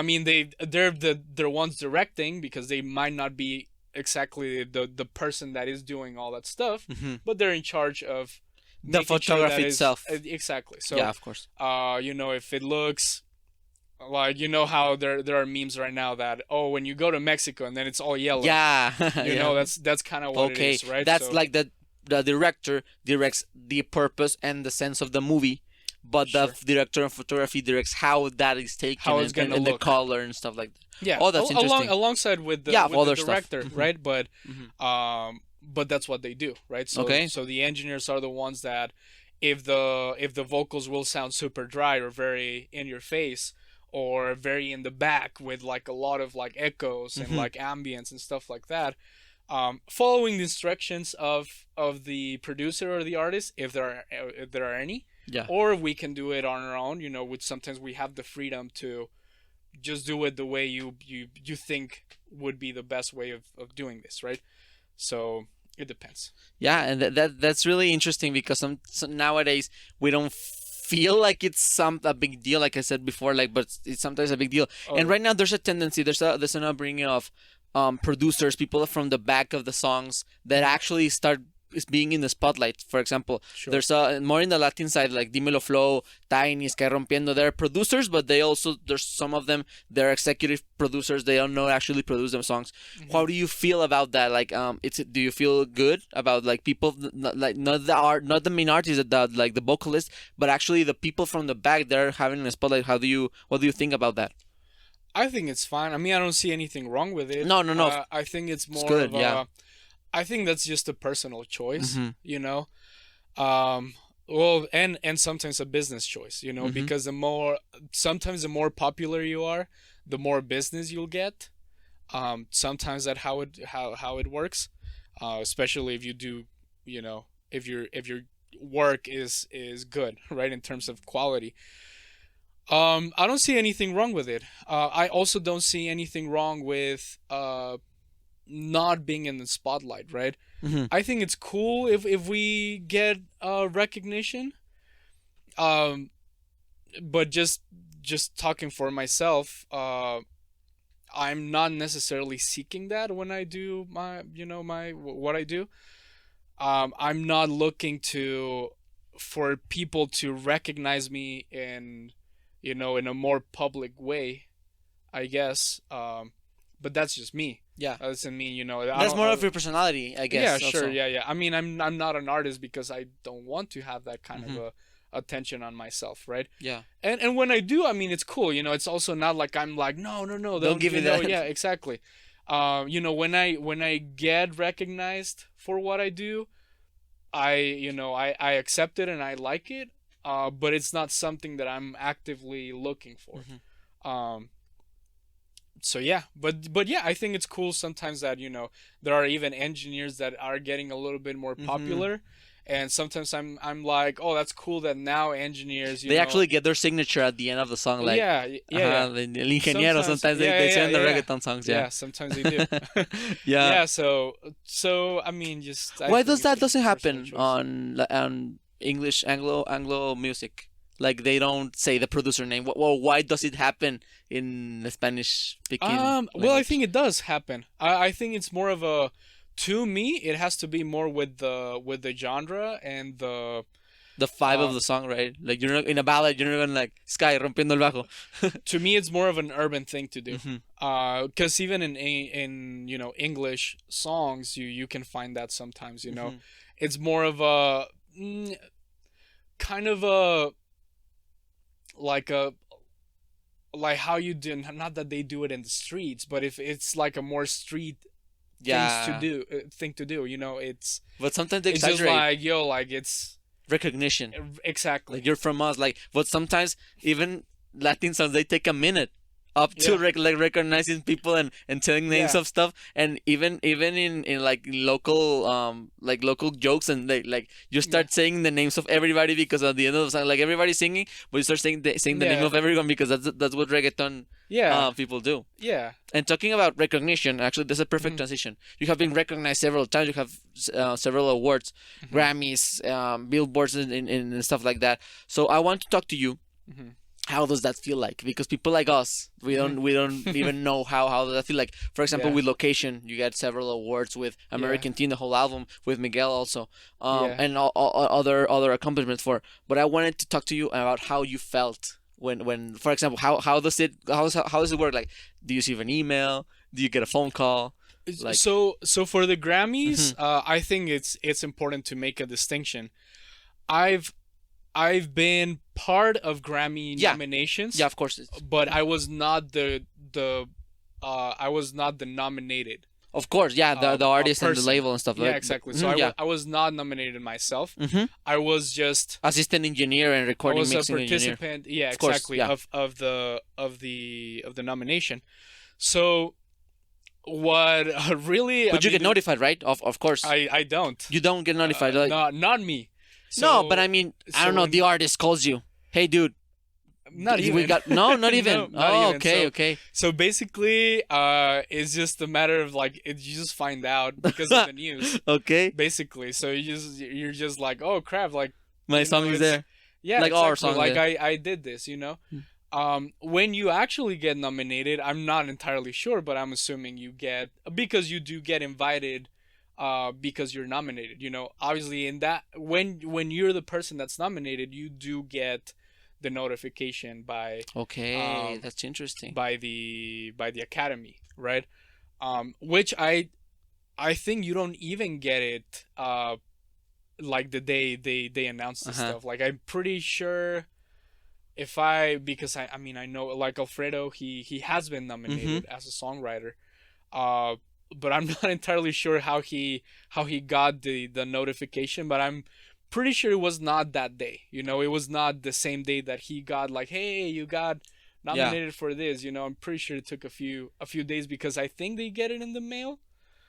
mean, they're ones directing because they might not be exactly the person that is doing all that stuff, Mhm. but they're in charge of The making sure photography that itself. Exactly. So Yeah, of course. if it looks like, how there are memes right now that, oh, when you go to Mexico and then it's all yellow. Yeah. Yeah. That's kind of what it Okay. is, right? That's So, like the director directs the purpose and the sense of the movie, but Sure. the director of photography directs how that is taken How it's and, gonna and the look. color and stuff like that. yeah. Oh, that's interesting. Alongside with the Yeah, with other the stuff. director, Mhm. right? But Mhm. but that's what they do, right? So Okay. so the engineers are the ones that if the vocals will sound super dry or very in your face or very in the back with like a lot of like echoes and Mhm. like ambience and stuff like that, following the instructions of the producer or the artist, if there are any, Yeah. or we can do it on our own. Which sometimes we have the freedom to just do it the way you think would be the best way of doing this, right? So it depends. Yeah, and that's really interesting because nowadays we don't feel like it's a big deal, like I said before, like, but it's sometimes a big deal. Oh, And right now there's a tendency, there's an upbringing of producers, people from the back of the songs that actually start is being in the spotlight. For example, Sure. there's more in the Latin side, like Dímelo Flow, Tiny, Sky Rompiendo. They're producers, but they also, there's some of them, they're executive producers. They don't know actually produce them songs. How do you feel about that? Like, do you feel good about like people, like not the main artists, like the vocalists, but actually the people from the back, they're having a spotlight. What do you think about that? I think it's fine. I mean, I don't see anything wrong with it. No. I think it's more good, of a, yeah. I think that's just a personal choice, Mhm. Well, and sometimes a business choice, Mhm. because sometimes the more popular you are, the more business you'll get. Sometimes that's how it works, especially if you do, if your work is good, right, in terms of quality. I don't see anything wrong with it. I also don't see anything wrong with not being in the spotlight, right? Mhm. I think it's cool if we get recognition. But just talking for myself, I'm not necessarily seeking that when I do what I do. I'm not looking for people to recognize me in a more public way, I guess. But that's just me. Yeah. That doesn't mean, That's more of your personality, I guess. Yeah, sure. also. Yeah. I mean, I'm not an artist because I don't want to have that kind Mhm. of attention on myself, right? Yeah. And when I do, I mean, it's cool. It's also not like I'm like, no, Don't give me that. Yeah, exactly. When I get recognized for what I do, I accept it and I like it. But it's not something that I'm actively looking for. Um, so yeah, but yeah, I think it's cool sometimes that there are even engineers that are getting a little bit more popular, and sometimes I'm like, oh, that's cool that now engineers They actually get their signature at the end of the song, like yeah. El ingeniero. Sometimes they say in the reggaeton songs, yeah, sometimes they do. Yeah. So I mean, Why does that doesn't happen choice. on English Anglo music? Like they don't say the producer name. Well, why does it happen in the Spanish speaking? Well, I think it does happen. I think it's more of a. To me, it has to be more with the genre and the vibe of the song, right? Like you're not in a ballad, you're not gonna like Sky rompiendo el bajo. To me, it's more of an urban thing to do. Because even in English songs, you can find that sometimes. It's more of a kind of a like how you do. Not that they do it in the streets, but if it's like a more street. Thing to do. It's. But sometimes they it's exaggerate. just like it's recognition. Exactly. Like you're from us. Like, but sometimes even Latin songs they take a minute up to recognizing people and telling names of stuff, and even in like local jokes, and like you start saying the names of everybody because at the end of the song, like everybody's singing, but you start saying the name of everyone because that's what reggaeton people do. Yeah. And talking about recognition, actually, there's a perfect transition. You have been recognized several times. You have several awards, Grammys, billboards, and stuff like that. So I want to talk to you. How does that feel like? Because people like us, we don't even know how does that feel like. For example, with Location, you got several awards with American Teen, the whole album with Miguel also, and all other accomplishments for. But I wanted to talk to you about how you felt when for example, how does it work? Like, do you receive an email? Do you get a phone call? Like, so for the Grammys, I think it's important to make a distinction. I've been part of Grammy nominations. Yeah, of course. But I was not the nominated. Of course, yeah, the artist and the label and stuff. Yeah, exactly. So I was not nominated myself. I was just assistant engineer and recording. I was mixing a participant. Engineer. Yeah, exactly. Of the nomination. So what really? But you get notified, right? Of course. I don't. You don't get notified. Not me. So, no, but I mean, I don't know. The artist calls you. Hey, dude. Not even. Not even. No, not even. Okay. So basically, it's just a matter of like you just find out because of the news. Okay. Basically, so you're just like, oh crap, like my song is there. Yeah, like exactly. Our song. Like I did this, When you actually get nominated, I'm not entirely sure, but I'm assuming you get because you do get invited. Because you're nominated, obviously in that when you're the person that's nominated, you do get the notification by that's interesting by the Academy, right? Which I think you don't even get it like the day they announce the stuff. Like I'm pretty sure because I mean I know like Alfredo he has been nominated as a songwriter. But I'm not entirely sure how he got the notification, but I'm pretty sure it was not that day. It was not the same day that he got like, hey, you got nominated for this. I'm pretty sure it took a few days because I think they get it in the mail.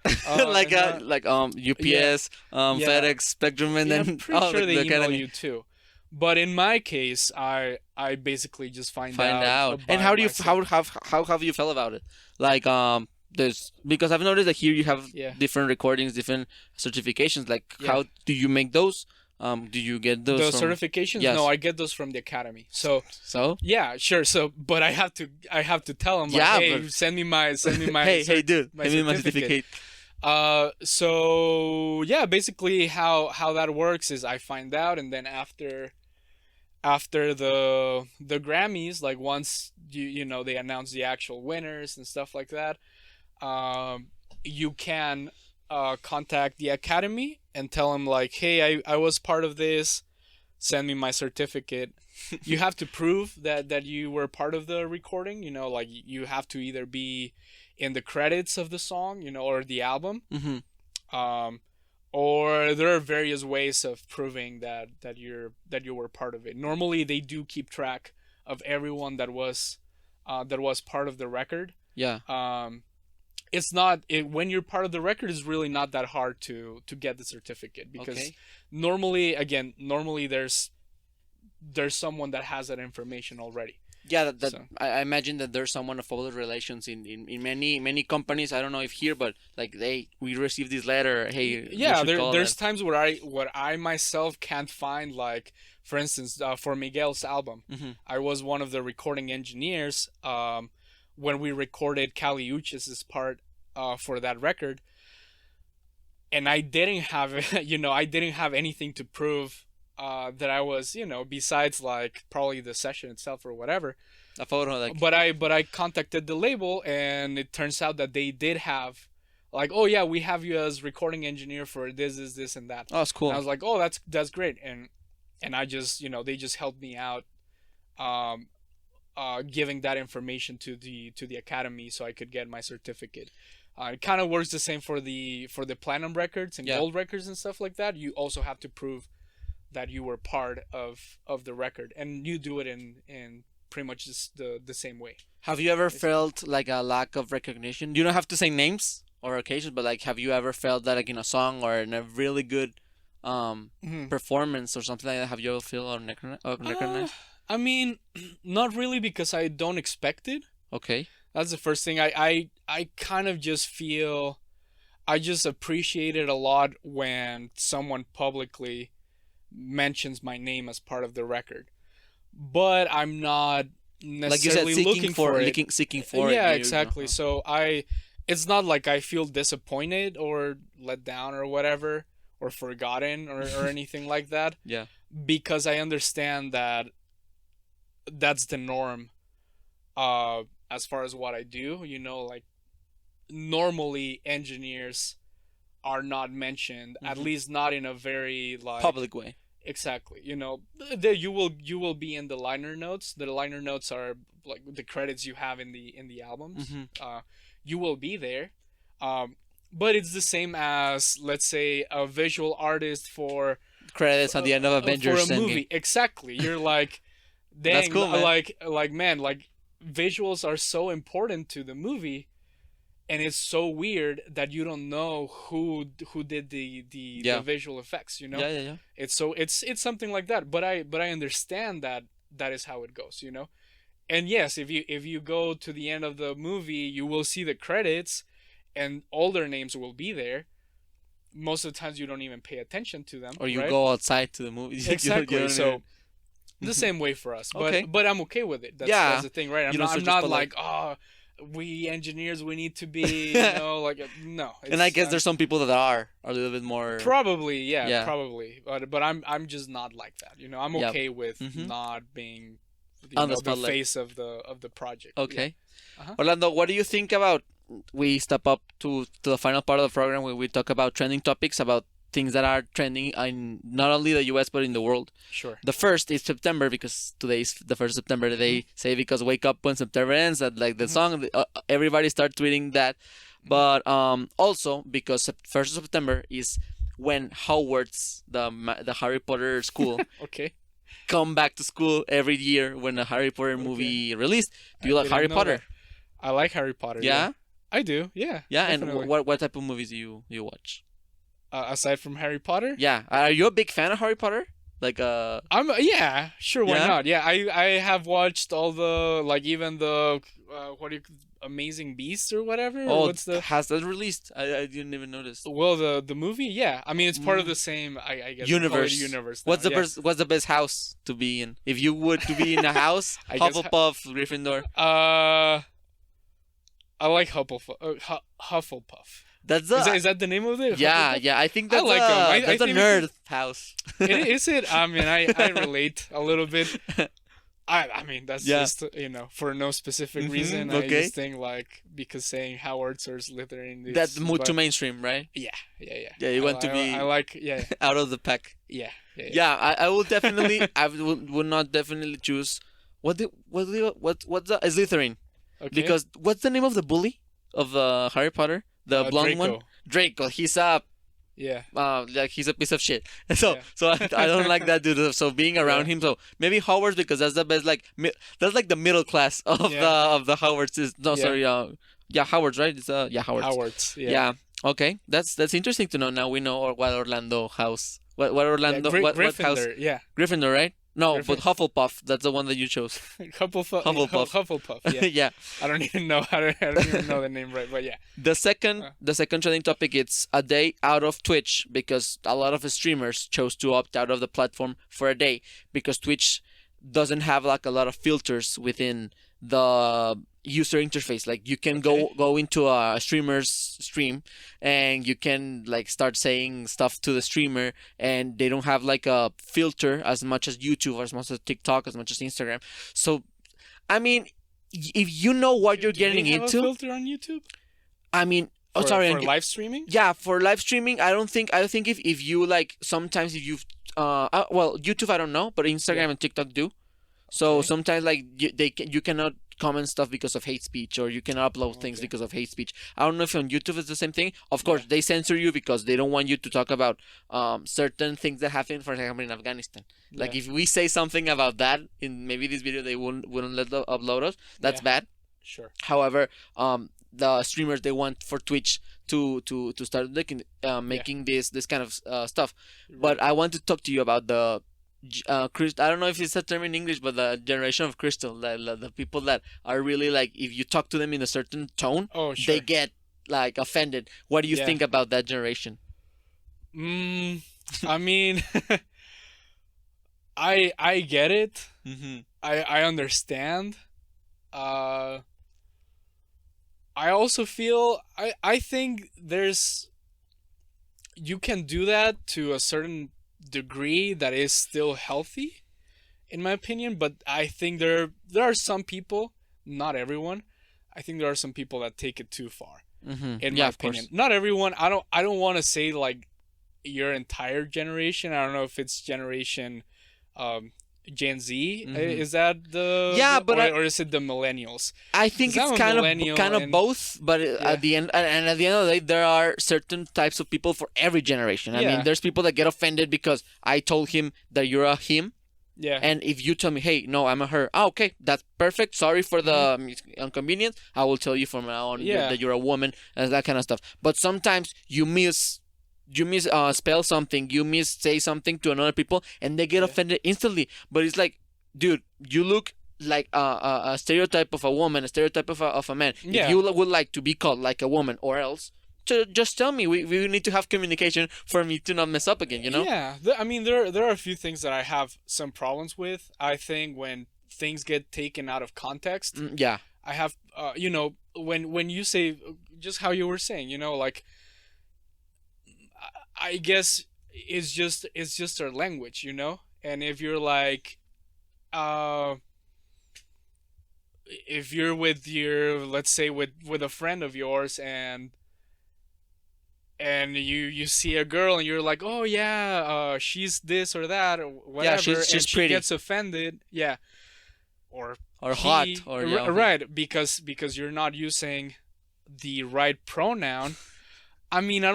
like UPS, FedEx, Spectrum, and then I'm pretty sure they email Academy. you too. But in my case, I basically just find out. And how do you how have you felt about it? Like because I've noticed that here you have different recordings, different certifications. Like how do you make those? Do you get those? The certifications? Yes. No, I get those from the Academy. So yeah, sure. So but I have to tell them like, hey, send me my hey dude, send me my certificate. So yeah, basically how that works is I find out, and then after the Grammys, like once you know they announce the actual winners and stuff like that, you can contact the Academy and tell them like, hey, I was part of this, send me my certificate. You have to prove that you were part of the recording. Like you have to either be in the credits of the song, or the album. Or there are various ways of proving that you were part of it. Normally, they do keep track of everyone that was part of the record. Yeah. It's not when you're part of the record, it's really not that hard to get the certificate, because normally there's someone that has that information already. Yeah, I imagine that there's someone of public relations in many companies. I don't know if here, but like we received this letter. Hey, yeah, there's times where I myself can't find, like, for instance, for Miguel's album, I was one of the recording engineers when we recorded Kali Uchis' part for that record, and I didn't have I didn't have anything to prove that I was, besides like probably the session itself or whatever. A photo, like. But I contacted the label, and it turns out that they did have, like, oh yeah, we have you as recording engineer for this, and that. Oh, that's cool. And I was like, oh, that's great, and I just, they just helped me out, giving that information to the academy so I could get my certificate. It kind of works the same for the platinum records and gold records and stuff like that. You also have to prove that you were part of the record, and you do it in pretty much just the same way. Have you ever felt like a lack of recognition? You don't have to say names or occasions, but like, have you ever felt that, like, in a song or in a really good performance or something like that? Have you ever felt recognized? I mean, not really, because I don't expect it. Okay. That's the first thing. I kind of just feel, I just appreciate it a lot when someone publicly mentions my name as part of the record, but I'm not necessarily, like you said, looking for it. Seeking for it. Yeah, exactly. So it's not like I feel disappointed or let down or whatever, or forgotten or anything like that. Yeah. Because I understand that that's the norm. As far as what I do, like, normally engineers are not mentioned, at least not in a very, like, public way. Exactly. You will be in the liner notes. The liner notes are like the credits you have in the albums. You will be there. But it's the same as, let's say, a visual artist for credits at the end of Avengers for a movie. Exactly. You're like, dang, that's cool, man. like man, like, visuals are so important to the movie, and it's so weird that you don't know who did the visual effects. Yeah. It's something like that. But I understand that is how it goes. And yes, if you go to the end of the movie, you will see the credits, and all their names will be there. Most of the times you don't even pay attention to them, or you right? go outside to the movie. Exactly. So the same way for us, but I'm okay with it. That's the thing, right? I'm not like, oh, we engineers, we need to be, like, no. And I guess there's some people that are a little bit more. Probably, probably. But I'm just not like that. I'm okay with not being the face of the project. Okay. Yeah. Orlando, what do you think about? We step up to the final part of the program where we talk about trending topics, about things that are trending in not only the US but in the world. Sure. The first is September, because today is the 1st of September. They say because wake up when September ends, that like the song, everybody start tweeting that. But also because 1st of September is when Hogwarts, the Harry Potter school, come back to school every year when a Harry Potter movie released. Do you like Harry Potter? I like Harry Potter. Yeah? I do. Yeah. Yeah, definitely. And what type of movies do you watch? Aside from Harry Potter? Yeah. Are you a big fan of Harry Potter? Like yeah, sure, why not? Yeah, I have watched all the, like, even the Amazing Beasts or whatever. Oh, has that released? I didn't even notice. Well, the movie, yeah. I mean, it's part of the same, I guess, universe. Universe. Now. What's the best house to be in? If you would to be in a house, Hufflepuff, Gryffindor. I like Hufflepuff. Is that the name of it? Yeah, yeah. I think that's that's a nerd house. Is it? I mean, I relate a little bit. I mean that's Yeah. just for no specific reason. I Okay. just think like because saying Howards or Slytherin That's is too but mainstream, right? yeah, yeah, yeah. Yeah, you want to I be like yeah, out of the pack. yeah, yeah, yeah. Yeah, I will definitely, would not definitely choose what's the Slytherin, Okay. because what's the name of the bully of Harry Potter, the blonde one? Draco. Draco. Yeah, Like he's a piece of shit. yeah. I don't like that dude. So being around Yeah. him, so maybe Hogwarts, because that's the best. Like that's like the middle class of Yeah. the Howards. Is no, Yeah. sorry. Yeah, Howards, right? It's yeah, Howards. Howards. Yeah. Yeah. Okay. That's interesting to know. Now we know what Orlando house. What Orlando? What house? Gryffindor. Yeah. Gryffindor, right? No, but Griffin. Hufflepuff. That's the one that you chose. Hufflepuff. Hufflepuff. Yeah. Yeah. I don't even know how to. I don't even know the name right, but yeah. The second trending topic, it's a day out of Twitch, because a lot of streamers chose to opt out of the platform for a day, because Twitch doesn't have like a lot of filters within the user interface. Like you can go into a streamer's stream, and you can like start saying stuff to the streamer, and they don't have like a filter as much as YouTube, as much as TikTok, as much as Instagram. So I mean, if you know what you're Do getting they have into, a filter on YouTube I mean, oh for, sorry, for live streaming? yeah, for live streaming, I think if you like, sometimes if you've well, YouTube I don't know, but Instagram Yeah. and TikTok do. So Okay. sometimes like you cannot comment stuff because of hate speech, or you cannot upload things Okay. because of hate speech. I don't know if on YouTube it's the same thing. Of course, Yeah. they censor you because they don't want you to talk about certain things that happen, for example, in Afghanistan. Like Yeah. if we say something about that in maybe this video, they wouldn't let upload us. That's Yeah. bad. Sure. However, the streamers, they want for Twitch to start making this kind of stuff. But I want to talk to you about the I don't know if it's a term in English, but the generation of Crystal, the people that are really like, if you talk to them in a certain tone, Oh, sure. they get like offended. What do you Yeah. think about that generation? I mean, I get it. Mm-hmm. I understand. I also feel I think you can do that to a certain degree that is still healthy, in my opinion. But I think there are some people, not everyone. I think there are some people that take it too far, Mm-hmm. in Yeah, my of course. opinion. Not everyone. I don't want to say like your entire generation. I don't know if it's generation Gen Z. Mhm. Is that the Yeah, but or is it the millennials? I think 'Cause it's I'm a kind millennial of and- both, but Yeah. at the end, and at the end of the day, there are certain types of people for every generation. I Yeah. mean, there's people that get offended because I told him that you're a him, Yeah. and if you tell me, hey, no, I'm a her, oh, okay, that's perfect. Sorry for the inconvenience. I will tell you from now on Yeah. that you're a woman, and that kind of stuff. But sometimes you spell something, you say something to another people, and they get Yeah. offended instantly. But it's like, dude, you look like a stereotype of a woman, a stereotype of a man. Yeah. If you would like to be called like a woman, or else, just tell me. We need to have communication for me to not mess up again. You know? Yeah. I mean, there are a few things that I have some problems with. I think when things get taken out of context, Yeah. I have when you say just how you were saying, like I guess it's just our language, and if you're like if you're with let's say with a friend of yours, and you see a girl and you're like, oh yeah, she's this or that or whatever, she's and she pretty. gets offended, yeah, or hot, he, or yeah. right, because you're not using the right pronoun. I mean, I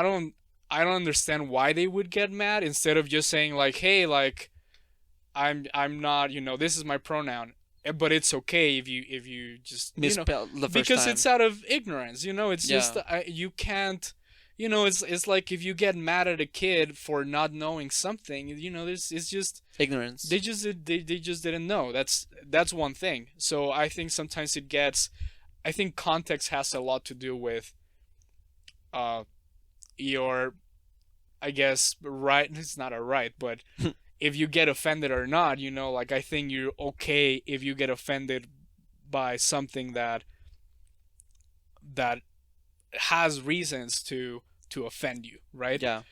don't understand why they would get mad instead of just saying like, hey, like I'm not, this is my pronoun, but it's okay if you just Misspelled the first because time. it's out of ignorance, it's Yeah. just you can't, it's like if you get mad at a kid for not knowing something, it's just Ignorance. they just didn't know. That's one thing. So I think sometimes I think context has a lot to do with your, I guess, right. It's not a right, but if you get offended or not, like I think you're okay if you get offended by something that has reasons to offend you, right? Yeah.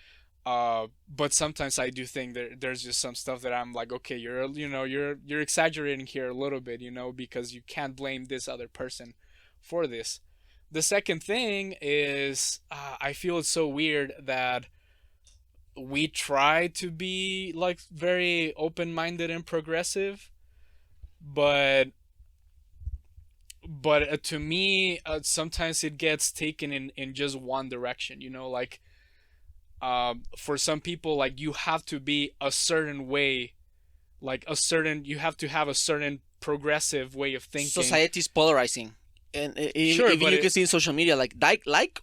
But sometimes I do think there's just some stuff that I'm like, okay, you're exaggerating here a little bit, because you can't blame this other person for this. The second thing is, I feel it's so weird that we try to be like very open-minded and progressive, but to me, sometimes it gets taken in just one direction, like, for some people, like, you have to be a certain way, like you have to have a certain progressive way of thinking. Society is polarizing. And Sure, even but you can see in social media, like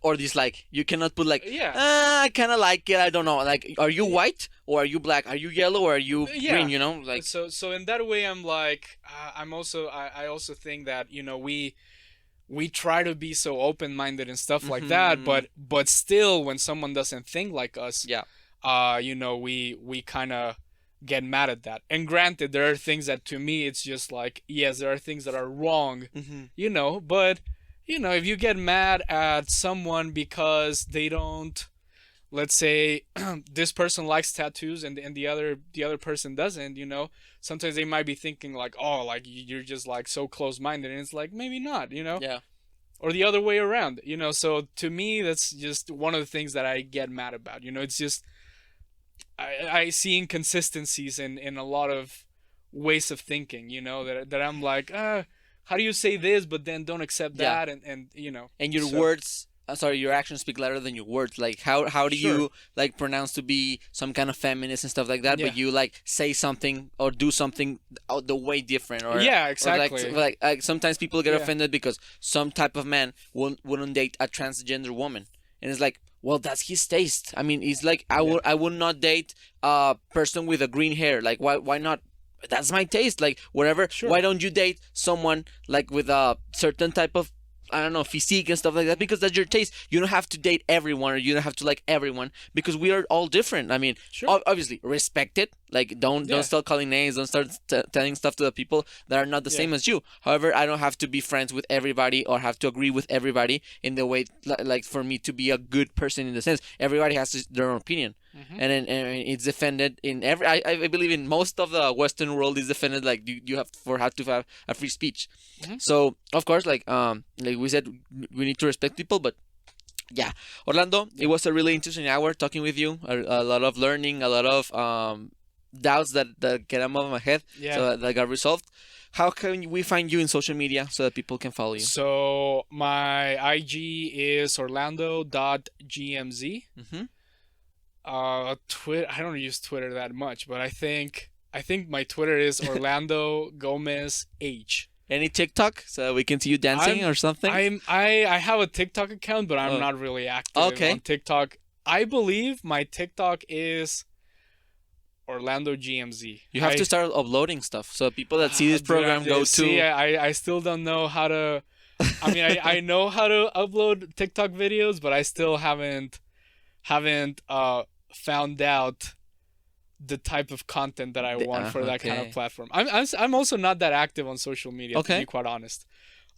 or dislike. You cannot put like, Yeah. I kind of like it. I don't know. Like, are you white or are you black? Are you yellow or are you Yeah. green? You know, like, So in that way, I'm like, I also think that, we try to be so open-minded and stuff like that, but still, when someone doesn't think like us, yeah, we kind of get mad at that. And granted, there are things that, to me, it's just like, yes, there are things that are wrong, but if you get mad at someone because they don't, let's say, this person likes tattoos and the other person doesn't, sometimes they might be thinking like, oh, like, you're just like so close-minded, and it's like, maybe not, yeah. or the other way around, so to me, that's just one of the things that I get mad about. It's just, I see inconsistencies in a lot of ways of thinking, that I'm like, how do you say this but then don't accept Yeah. that, and And your so- words, sorry, your actions speak louder than your words. Like, how do Sure. you like pronounce to be some kind of feminist and stuff like that, Yeah. but you like say something or do something the way different, or Yeah, or exactly. like sometimes people get Yeah. offended because some type of man wouldn't date a transgender woman, and it's like, well, that's his taste. I mean, it's like I would not date a person with a green hair. Like, why not? That's my taste. Like, whatever. Sure. Why don't you date someone like with a certain type of, I don't know, physique and stuff like that, because that's your taste. You don't have to date everyone, or you don't have to like everyone, because we are all different. I mean, Sure. obviously respect it. Like, don't start calling names. Don't start telling stuff to the people that are not the same as you. However, I don't have to be friends with everybody or have to agree with everybody in the way, like, for me to be a good person, in the sense everybody has their own opinion. And then it's defended in every. I believe in most of the Western world is defended, like, you have to have a free speech. So of course, like we said, we need to respect people. But yeah, Orlando, it was a really interesting hour talking with you. A lot of learning, a lot of doubts that get out of my head. Yeah. So that got resolved. How can we find you in social media so that people can follow you? So my IG is orlando.gmz. Twitter, I don't use Twitter that much, but I think my Twitter is Orlando Gomez H. Any TikTok so we can see you dancing or something? I have a TikTok account, but I'm not really active on TikTok. I believe my TikTok is Orlando GMZ. You have to start uploading stuff so people that see this program go to. See, I still don't know how to. I mean, I know how to upload TikTok videos, but I still haven't found out the type of content that I want for that kind of platform. I'm also not that active on social media, to be quite honest.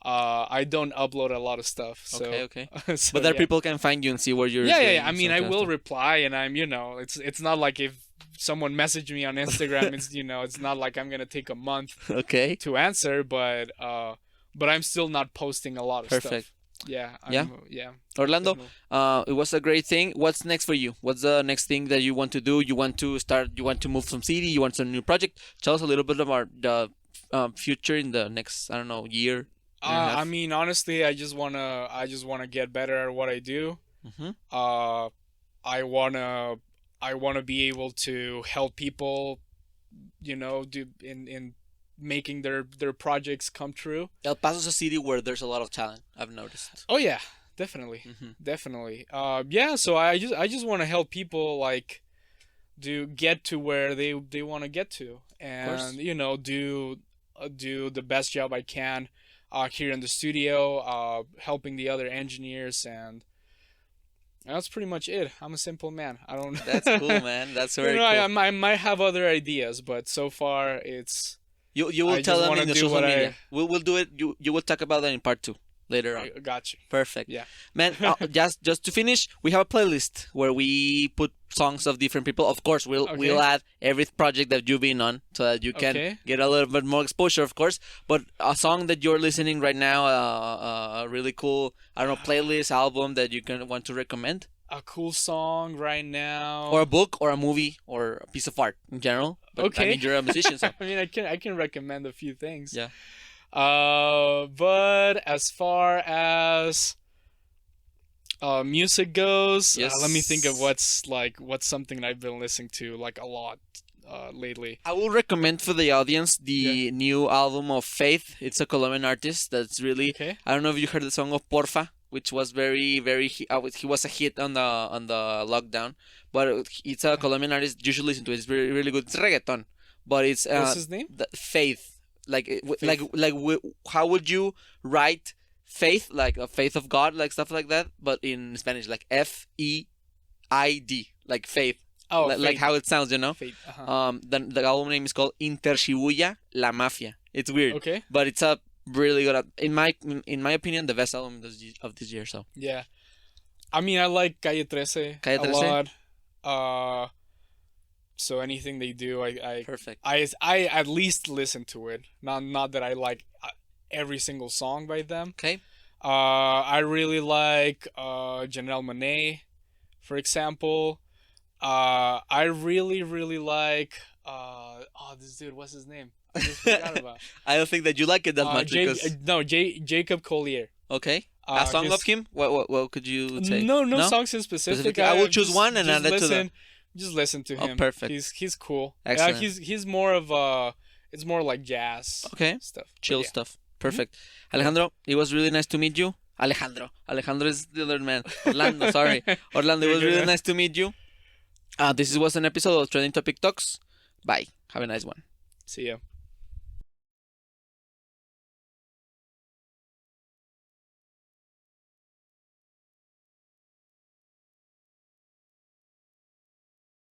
I don't upload a lot of stuff. So, okay. So, but there people can find you and see where you're. Yeah. I mean, I will reply, and I'm, it's not like if someone messaged me on Instagram, it's not like I'm gonna take a month to answer, but I'm still not posting a lot of stuff. Yeah. Orlando, it was a great thing. What's next for you? What's the next thing that you want to do? You want to move some city? You want some new project? Tell us a little bit about the future in the next, I don't know, year. I mean, honestly, I just wanna get better at what I do. I wanna be able to help people, do in making their projects come true. El Paso is a city where there's a lot of talent, I've noticed. Oh yeah, definitely. Yeah, so I just want to help people, like, get to where they want to get to, and do the best job I can here in the studio, helping the other engineers, and that's pretty much it. I'm a simple man. I don't. That's cool, man. That's very cool. I might have other ideas, but so far it's. You will tell them in the social media. We'll do it. You will talk about that in part 2. later on. I got you. Perfect. Yeah. Man, just to finish, we have a playlist where we put songs of different people. Of course, we'll add every project that you've been on so that you can get a little bit more exposure, of course. But a song that you're listening right now, a really cool, I don't know, playlist, album that you can want to recommend? A cool song right now. Or a book, or a movie, or a piece of art in general. But, I mean, you're a musician, so. I mean, I can recommend a few things. Yeah. But as far as music goes, let me think of what's something I've been listening to like a lot lately. I will recommend for the audience the new album of Faith. It's a Colombian artist that's really. Okay. I don't know if you heard the song of Porfa, which was very he was a hit on the lockdown, but it's a Colombian artist. You should listen to it. It's really really good. It's reggaeton, but it's what's his name? Faith. Faith. How would you write faith, like a faith of God, like stuff like that, but in Spanish, like FEID, like faith. Oh, like how it sounds, you know. Faith. Uh-huh. The album name is called Inter Shibuya La Mafia. It's weird. Okay. But it's a really good, in my opinion, the best album of this year. So. Yeah, I mean, I like Calle 13 a lot. So anything they do, I perfect. I at least listen to it. Not that I like every single song by them. Okay. I really like Janelle Monáe, for example. I really really like this dude. What's his name? I just forgot about. I don't think that you like it that much because Jacob Collier. Okay. A song of him? What could you say? No songs in specific. I will choose one and add it to them. Just listen to him. Oh, perfect. He's cool. Excellent. He's more of it's more like jazz. Okay. Stuff. Chill stuff. Perfect. Alejandro, it was really nice to meet you. Alejandro is the other man. Orlando, sorry. Orlando, it was really nice to meet you. This was an episode of Trending Topic Talks. Bye. Have a nice one. See ya.